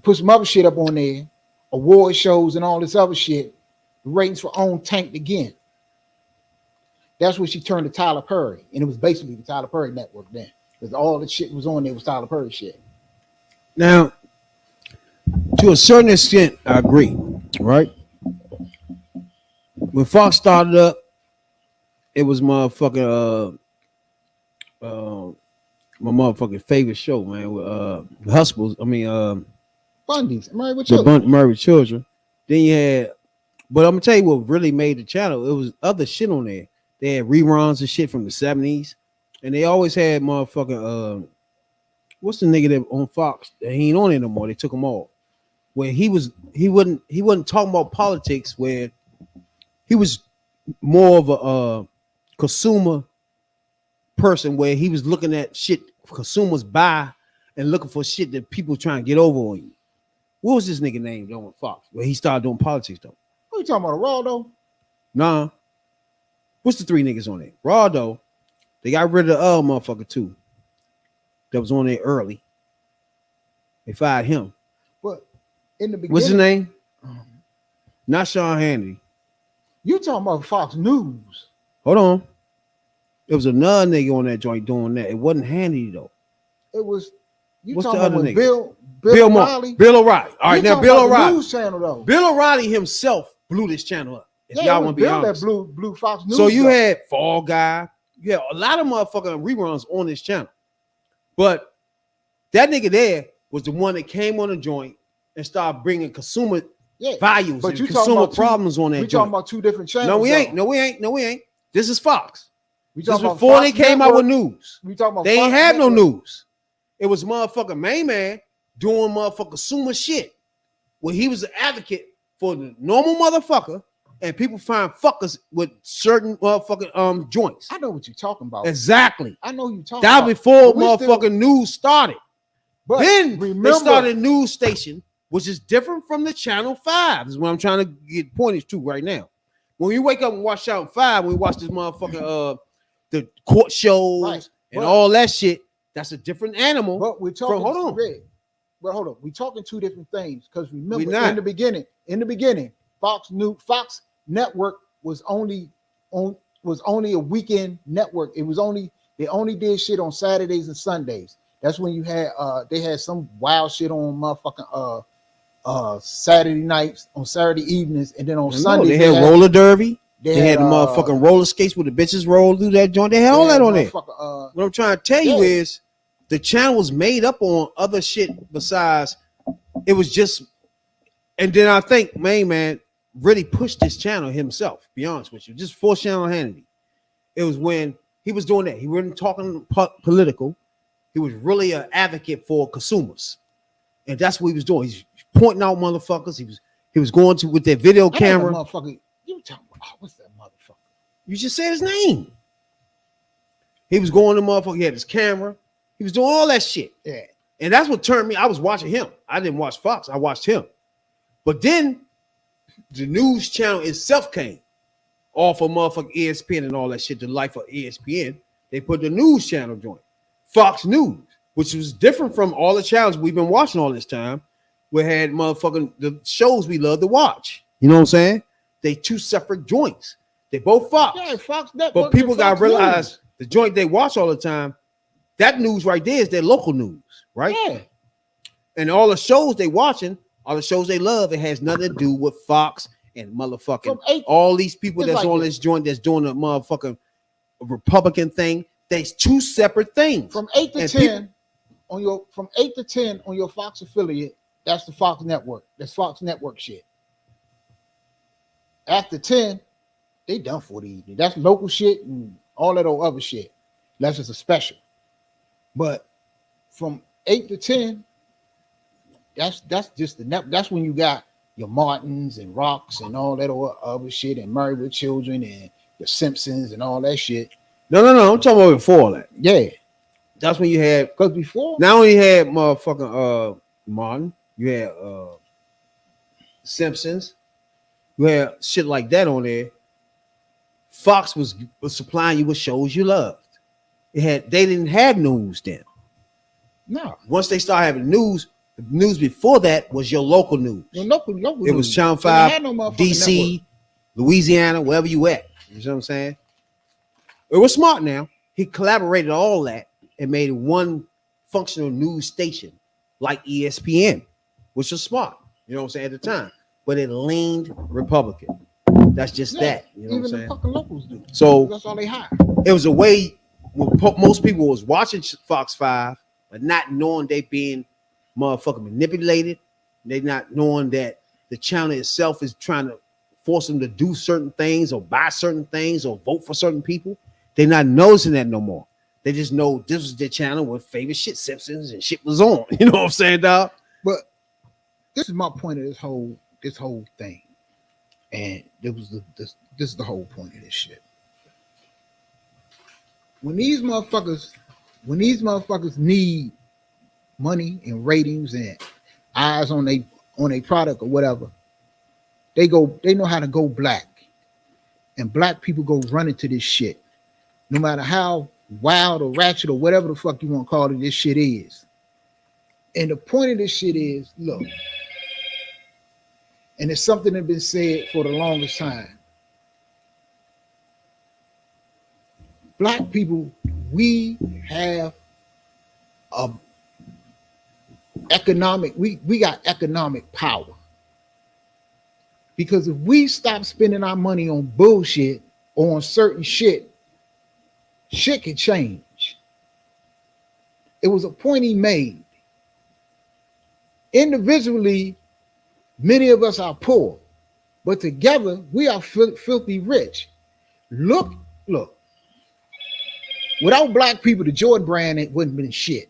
put some other shit up on there, award shows and all this other shit. The ratings for OWN tanked again. That's when she turned to Tyler Perry. And it was basically the Tyler Perry network then. Because all the shit was on there was Tyler Perry shit. Now, to a certain extent, I agree, right? When Fox started up, it was motherfucking my motherfucking favorite show, man. With Hustles, Bundy's, Married with the Children. Married with Children. Then you had, but I'm gonna tell you what really made the channel. It was other shit on there. They had reruns and shit from the 70s, and they always had motherfucking what's the nigga that on Fox? He ain't on it no more. They took him off. Where he wasn't talking about politics. Where he was more of a consumer person, where he was looking at shit consumers buy and looking for shit that people trying to get over on you. What was this nigga name on Fox? Where he started doing politics though? What you talking about, Raldo? Nah. What's the three niggas on there? Raldo. They got rid of the other motherfucker too. That was on there early. They fired him. But in the beginning, What's his name? Not Sean Hannity. You talking about Fox News? Hold on. There was another nigga on that joint doing that. It wasn't Hannity though. It was. You What's talking the about other when nigga? Bill O'Reilly? Bill O'Reilly. All right, You now talking Bill about the O'Reilly. news channel though. Bill O'Reilly himself blew this channel up. If Yeah, y'all it was want to be Bill honest. that blew Fox News. So you up. had Fall Guy. You had a lot of motherfucking reruns on this channel. But that nigga there was the one that came on the joint and started bringing consumer values but and you talking consumer about problems on that. We joint. talking about two different channels. No, we though. ain't. No, we ain't. No, we ain't. This is Fox. We This talking about before Fox they came out with Network. news. We talking about They ain't Fox have no Network. news. It was motherfucking main man doing motherfucking consumer shit where he was an advocate for the normal motherfucker, and people find fuckers with certain motherfucking joints. I know what you're talking about. Exactly. I know you talking That about. was before But we motherfucking still- news started. But Then remember, they started a news station, which is different from the Channel 5. Is what I'm trying to get pointed to right now. When you wake up and watch Channel 5, when we watch this motherfucking the court shows Right. and But- all that shit, that's a different animal. But we're talking. hold on. But hold on. We're talking two different things. Because We remember, not. in the beginning, Fox Network was only a weekend network. They only did shit on Saturdays and Sundays. That's when you had they had some wild shit on motherfucking Saturday nights, on Saturday evenings, and then on Sunday they had roller derby. They had the uh, motherfucking roller skates where the bitches roll through that joint. They had all that on there. What I'm trying to tell you Yeah. is the channel was made up on other shit besides it was just. And then I think main man really pushed this channel himself. Be honest with you, just for Channel Hannity. It was when he was doing that. He wasn't talking political. He was really an advocate for consumers, and that's what he was doing. He's pointing out motherfuckers. He was going to with that video camera. Motherfucker, you talking about what's that motherfucker? You just said his name. He was going to motherfucker. He had his camera. He was doing all that shit. Yeah. And that's what turned me. I was watching him. I didn't watch Fox. I watched him. But then the news channel itself came off of motherfucking ESPN and all that shit. The life of ESPN. They put the news channel joint, Fox News, which was different from all the channels we've been watching all this time. We had motherfucking the shows we love to watch. You know what I'm saying? They two separate joints. They both Fox. Yeah, Fox Network. But people and got Fox to realize News. the joint they watch all the time, that news right there is their local news, right? Yeah. And all the shows they watching, all the shows they love, it has nothing to do with Fox and motherfucking From 8 all these people it's that's like on this. this joint that's doing the motherfucking Republican thing. There's two separate things. From 8 to And 10 on your Fox affiliate, that's the Fox Network. That's Fox Network shit. After 10, they done for the evening. That's local shit and all that old other shit. That's just a special. But from 8 to 10, that's just the net. That's when you got your Martins and Rocks and all that old other shit, and Married with Children and the Simpsons and all that shit. No. I'm talking about before all that. Yeah, That's when you had because before not only had motherfucking Martin, you had Simpsons, you had shit like that on there. Fox was supplying you with shows you loved. They didn't have news then. no, Once they started having news, the news before that was your local news. your local. It was news. Channel They didn't 5, have no motherfucking DC, network. Louisiana, wherever you at. You know what I'm saying? It was smart now. He collaborated all that and made one functional news station like ESPN, which was smart. You know what I'm saying at the time. But it leaned Republican. That's just Yeah, that. You know even what I'm the saying? fucking locals do. So That's all they hire. it was a way when most people was watching Fox 5, but not knowing they being motherfucking manipulated. They not knowing that the channel itself is trying to force them to do certain things or buy certain things or vote for certain people. They're not noticing that no more. They just know this was their channel with favorite shit, Simpsons and shit was on. You know what I'm saying, dog? But this is my point of this whole thing, and this is the whole point of this shit. When these motherfuckers need money and ratings and eyes on a product or whatever, they know how to go black, and black people go running to this shit, no matter how wild or ratchet or whatever the fuck you want to call it. This shit is, and the point of this shit is, look, and it's something that's been said for the longest time. Black people, we have we got economic power. Because if we stop spending our money on bullshit or on certain shit can change. It was a point he made. Individually, Many of us are poor, but together we are filthy rich. Look, look. Without black people, the Jordan brand it wouldn't have been shit.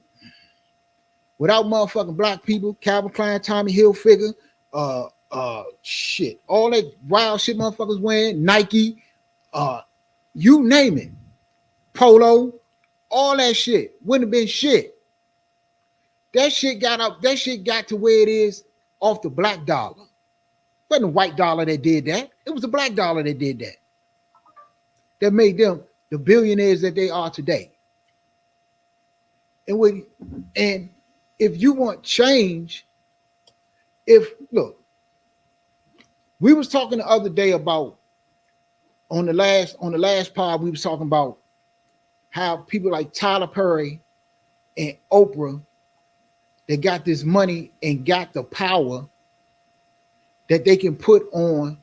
Without motherfucking black people, Calvin Klein, Tommy Hilfiger, shit, all that wild shit motherfuckers wearing, Nike, you name it, Polo, all that shit wouldn't have been shit. That shit got up. That shit got to where it is off the black dollar. It wasn't the white dollar that did that. It was the black dollar that did that. That made them the billionaires that they are today. And if you want change, look, we was talking the other day about on the last pod, we was talking about how people like Tyler Perry and Oprah, they got this money and got the power that they can put on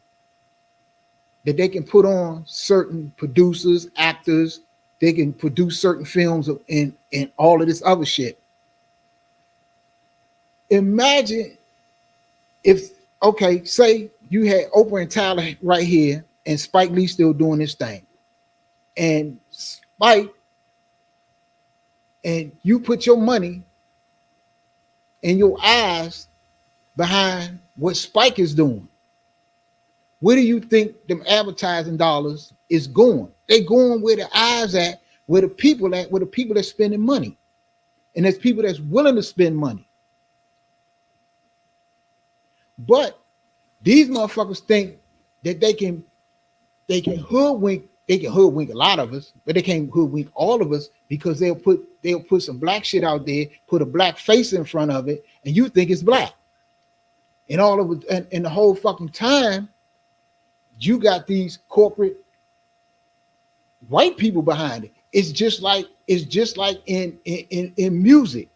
certain producers, actors. They can produce certain films and all of this other shit. Imagine if, okay, say you had Oprah and Tyler right here and Spike Lee still doing this thing. And Spike, and you put your money and your eyes behind what Spike is doing. Where do you think them advertising dollars is going? They going where the eyes at, where the people at, where the people that's spending money. And there's people that's willing to spend money. But these motherfuckers think that they can hoodwink a lot of us, but they can't hoodwink all of us because they'll put some black shit out there, put a black face in front of it, and you think it's black. And all of it, and the whole fucking time, you got these corporate white people behind it. It's just like in music.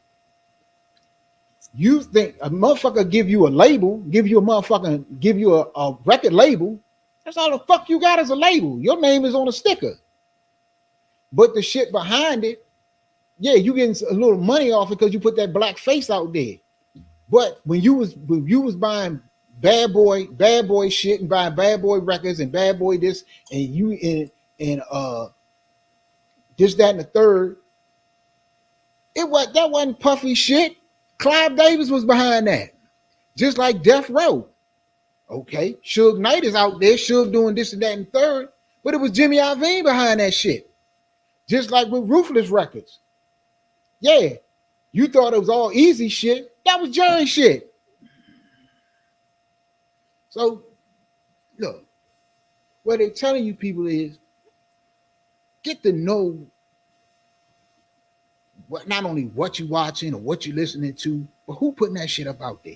You think a motherfucker give you a record label. That's all the fuck you got as a label. Your name is on a sticker. But the shit behind it, yeah, you getting a little money off it because you put that black face out there. But when you was buying bad boy shit and buying bad boy records and bad boy this and you and this, that, and the third, that wasn't puffy shit. Clive Davis was behind that. Just like Death Row. Okay, Suge Knight is out there, Suge doing this and that and third, but it was Jimmy Iovine behind that shit. Just like with Ruthless Records. Yeah, you thought it was all easy shit. That was Jerry shit. So, look, what they're telling you people is get to know not only what you're watching or what you're listening to, but who putting that shit up out there.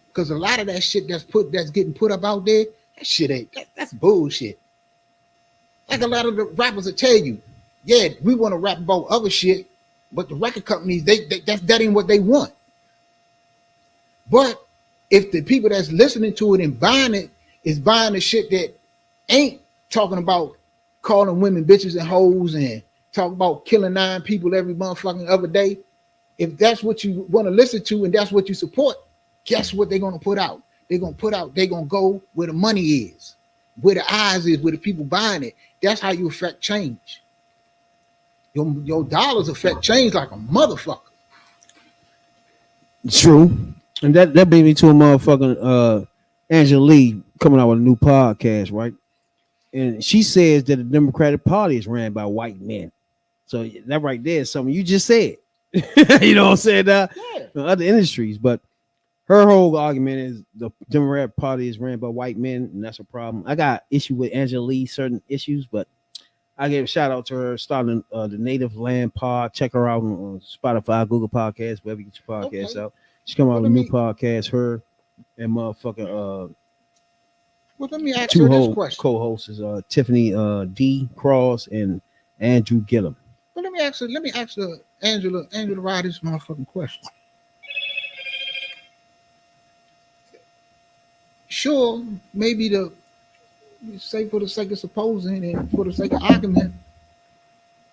Because a lot of that shit that's getting put up out there, that shit that's bullshit. Like a lot of the rappers will tell you, yeah, we want to rap about other shit, but the record companies, that ain't what they want. But if the people that's listening to it and buying it is buying the shit that ain't talking about calling women bitches and hoes and talking about killing 9 people every motherfucking other day, if that's what you want to listen to and that's what you support, guess what they're going to put out? They're going to go where the money is, where the eyes is, where the people buying it. That's how you affect change. Your dollars affect change like a motherfucker. True. And that brings me to a motherfucking Angela Lee coming out with a new podcast, right? And she says that the Democratic Party is ran by white men. So that right there is something you just said. You know what I'm saying? Other industries, but her whole argument is the Democratic Party is ran by white men, and that's a problem. I got issue with Angela Lee, certain issues, but I gave a shout out to her starting the Native Land Pod. Check her out on Spotify, Google Podcasts, wherever you get your podcasts out. She come out with a new podcast, her and motherfucking well, let me ask you this question. Co-hosts is Tiffany D. Cross and Andrew Gillum. Well, let me ask Angela Rye this motherfucking question. Sure, maybe say for the sake of supposing and for the sake of argument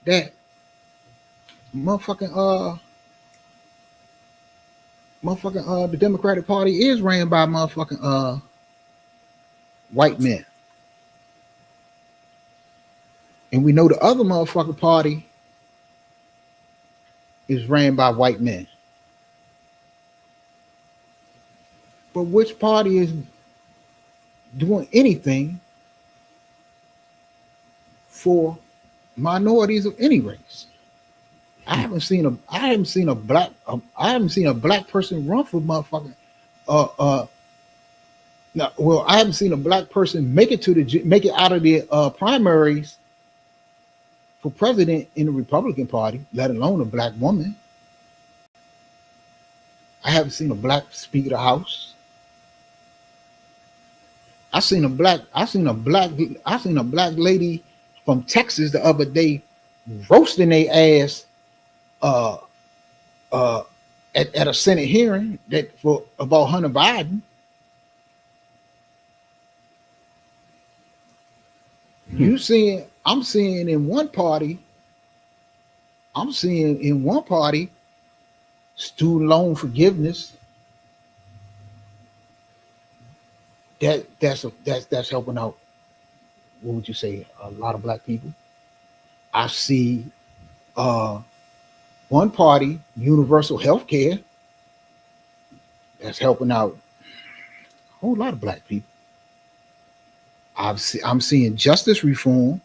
that motherfucking motherfucking the Democratic Party is ran by motherfucking white men. And we know the other motherfucking party is ran by white men. But which party is doing anything for minorities of any race? I haven't seen a black person run for motherfucking no, well, I haven't seen a black person make it out of the primaries for president in the Republican Party, let alone a black woman. I haven't seen a black Speaker of the House. I seen a black lady from Texas the other day roasting their ass at a Senate hearing that for about Hunter Biden. I'm seeing in one party student loan forgiveness that's helping out, what would you say, a lot of black people. I see one party, universal health care, that's helping out a whole lot of black people. I'm seeing justice reform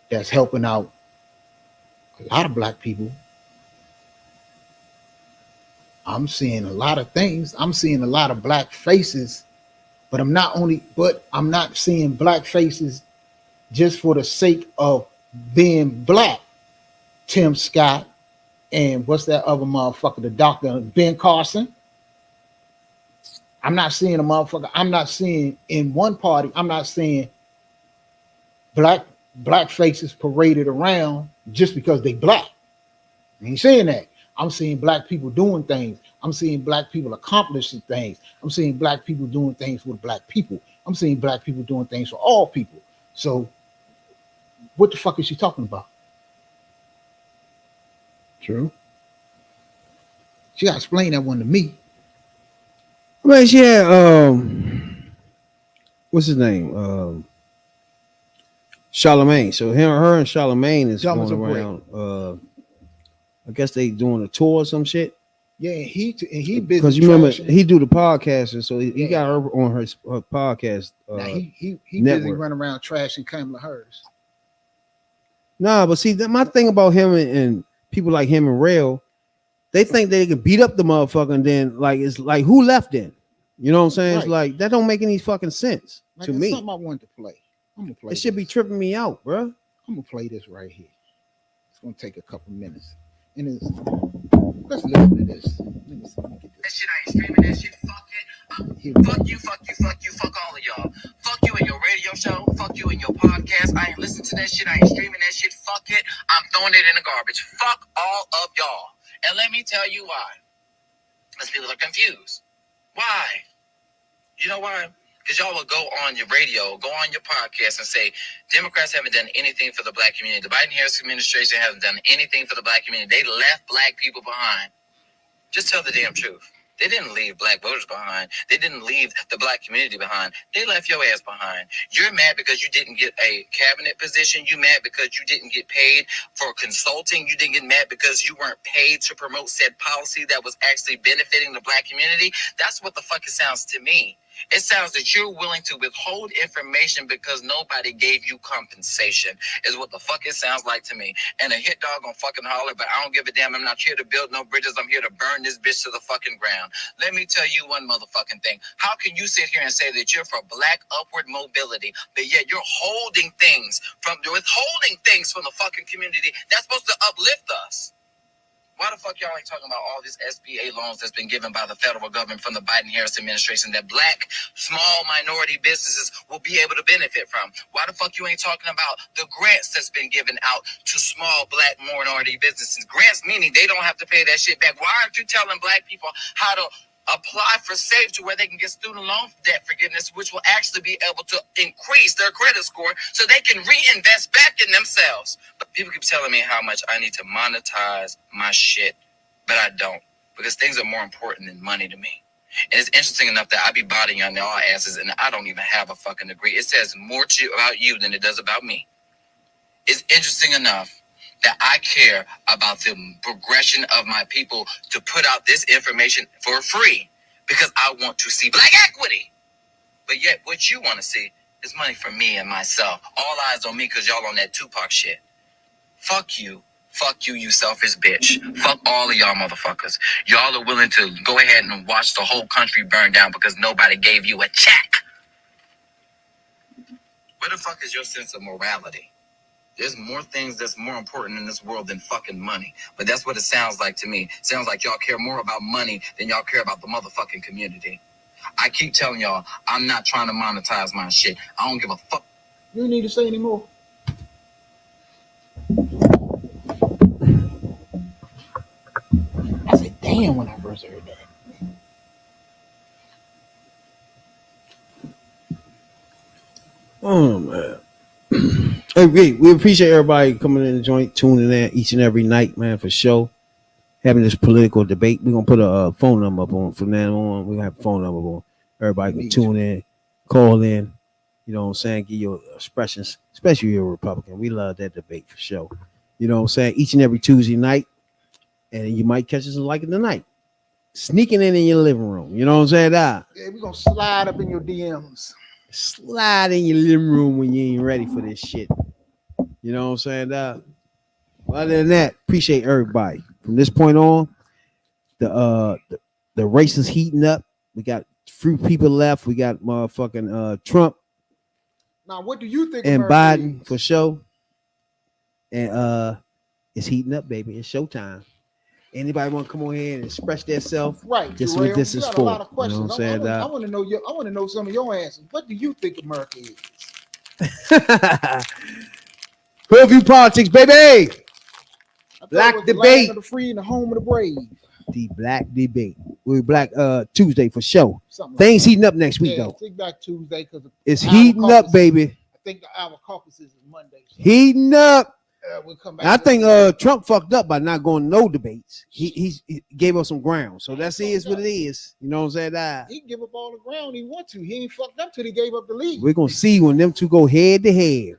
that's helping out a lot of black people. I'm seeing a lot of things. I'm seeing a lot of black faces, but I'm not seeing black faces just for the sake of being black. Tim Scott and what's that other motherfucker, the doctor, Ben Carson. I'm not seeing in one party, I'm not seeing black faces paraded around just because they black. I ain't saying that. I'm seeing black people doing things. I'm seeing black people accomplishing things. I'm seeing black people doing things with black people. I'm seeing black people doing things for all people. So what the fuck is she talking about? True. She gotta explain that one to me. Well, yeah, what's his name? Charlemagne. So her and Charlemagne is going around. I guess they doing a tour or some shit. Yeah, and he busy because you remember he do the podcast, and so he got her on her podcast. Now he busy running around trashing Kamala Harris. Nah, but see, my thing about him and people like him and Rail, they think they can beat up the motherfucker, and then like it's like who left then? You know what I'm saying? Right. It's like that don't make any fucking sense to me. Something I wanted to play. I'm gonna play. It should be tripping me out, bro. I'm gonna play this right here. It's gonna take a couple minutes, and let's listen to this. That shit I ain't streaming. That shit. Fuck it. Fuck all of y'all. Fuck you and your radio show. Fuck you and your podcast. I ain't listening to that shit. I ain't streaming that shit. Fuck it. I'm throwing it in the garbage. Fuck all of y'all. And let me tell you why. Because people are confused. Why? You know why? Because y'all will go on your radio, go on your podcast and say, Democrats haven't done anything for the black community. The Biden-Harris administration hasn't done anything for the black community. They left black people behind. Just tell the damn truth. They didn't leave black voters behind. They didn't leave the black community behind. They left your ass behind. You're mad because you didn't get a cabinet position. You mad because you didn't get paid for consulting. You didn't get mad because you weren't paid to promote said policy that was actually benefiting the black community. That's what the fuck it sounds to me. It sounds that you're willing to withhold information because nobody gave you compensation, is what the fuck it sounds like to me. And a hit dog gonna fucking holler, but I don't give a damn. I'm not here to build no bridges. I'm here to burn this bitch to the fucking ground. Let me tell you one motherfucking thing. How can you sit here and say that you're for black upward mobility, but yet you're withholding things from the fucking community that's supposed to uplift us? Why the fuck y'all ain't talking about all these SBA loans that's been given by the federal government from the Biden-Harris administration that black, small minority businesses will be able to benefit from? Why the fuck you ain't talking about the grants that's been given out to small black minority businesses? Grants meaning they don't have to pay that shit back. Why aren't you telling black people how to apply for SAFE to where they can get student loan debt forgiveness, which will actually be able to increase their credit score so they can reinvest back in themselves? But people keep telling me how much I need to monetize my shit, but I don't, because things are more important than money to me. And it's interesting enough that I be bodying on y'all asses and I don't even have a fucking degree. It says more about you than it does about me. It's interesting enough that I care about the progression of my people to put out this information for free because I want to see black equity. But yet what you want to see is money for me and myself. All eyes on me because y'all on that Tupac shit. Fuck you. Fuck you, you selfish bitch. Fuck all of y'all motherfuckers. Y'all are willing to go ahead and watch the whole country burn down because nobody gave you a check. Where the fuck is your sense of morality? There's more things that's more important in this world than fucking money. But that's what it sounds like to me. It sounds like y'all care more about money than y'all care about the motherfucking community. I keep telling y'all, I'm not trying to monetize my shit. I don't give a fuck. You need to say any more. I said, damn, when I first heard that. Oh man. Hey, we appreciate everybody coming in the joint, tuning in each and every night, man, for sure. Having this political debate. We're gonna put a phone number up on from now on. We're gonna have a phone number on. Everybody can tune in, call in, you know what I'm saying, give your expressions, especially if you're a Republican. We love that debate for sure. You know what I'm saying? Each and every Tuesday night, and you might catch us like it tonight. Sneaking in your living room. You know what I'm saying? Yeah, we're gonna slide up in your DMs. Slide in your living room when you ain't ready for this shit. You know what I'm saying? Other than that, appreciate everybody. From this point on, the race is heating up. We got few people left. We got motherfucking Trump. Now, what do you think? And America Biden is? for sure. And it's heating up, baby. It's showtime. Anybody want to come on here and express themselves? Right, This is Jarrell, what this you is got for. a lot of questions. You know what I'm saying? I want to know I want to know some of your answers. What do you think America is? Hoodview politics, baby. Black it was the debate. land of the free and the home of the brave. The black debate. We're Black Tuesday for sure. Something Things like heating up next week, yeah, though. Take back Tuesday because It's heating up, baby. I think the hour caucuses is Monday. So, Heating up. we'll come back. I think Trump fucked up by not going to no debates. He gave us some ground. So that's what it is. You know what I'm saying? He give up all the ground he want to. He ain't fucked up till he gave up the lead. We're going to see when them two go head to head.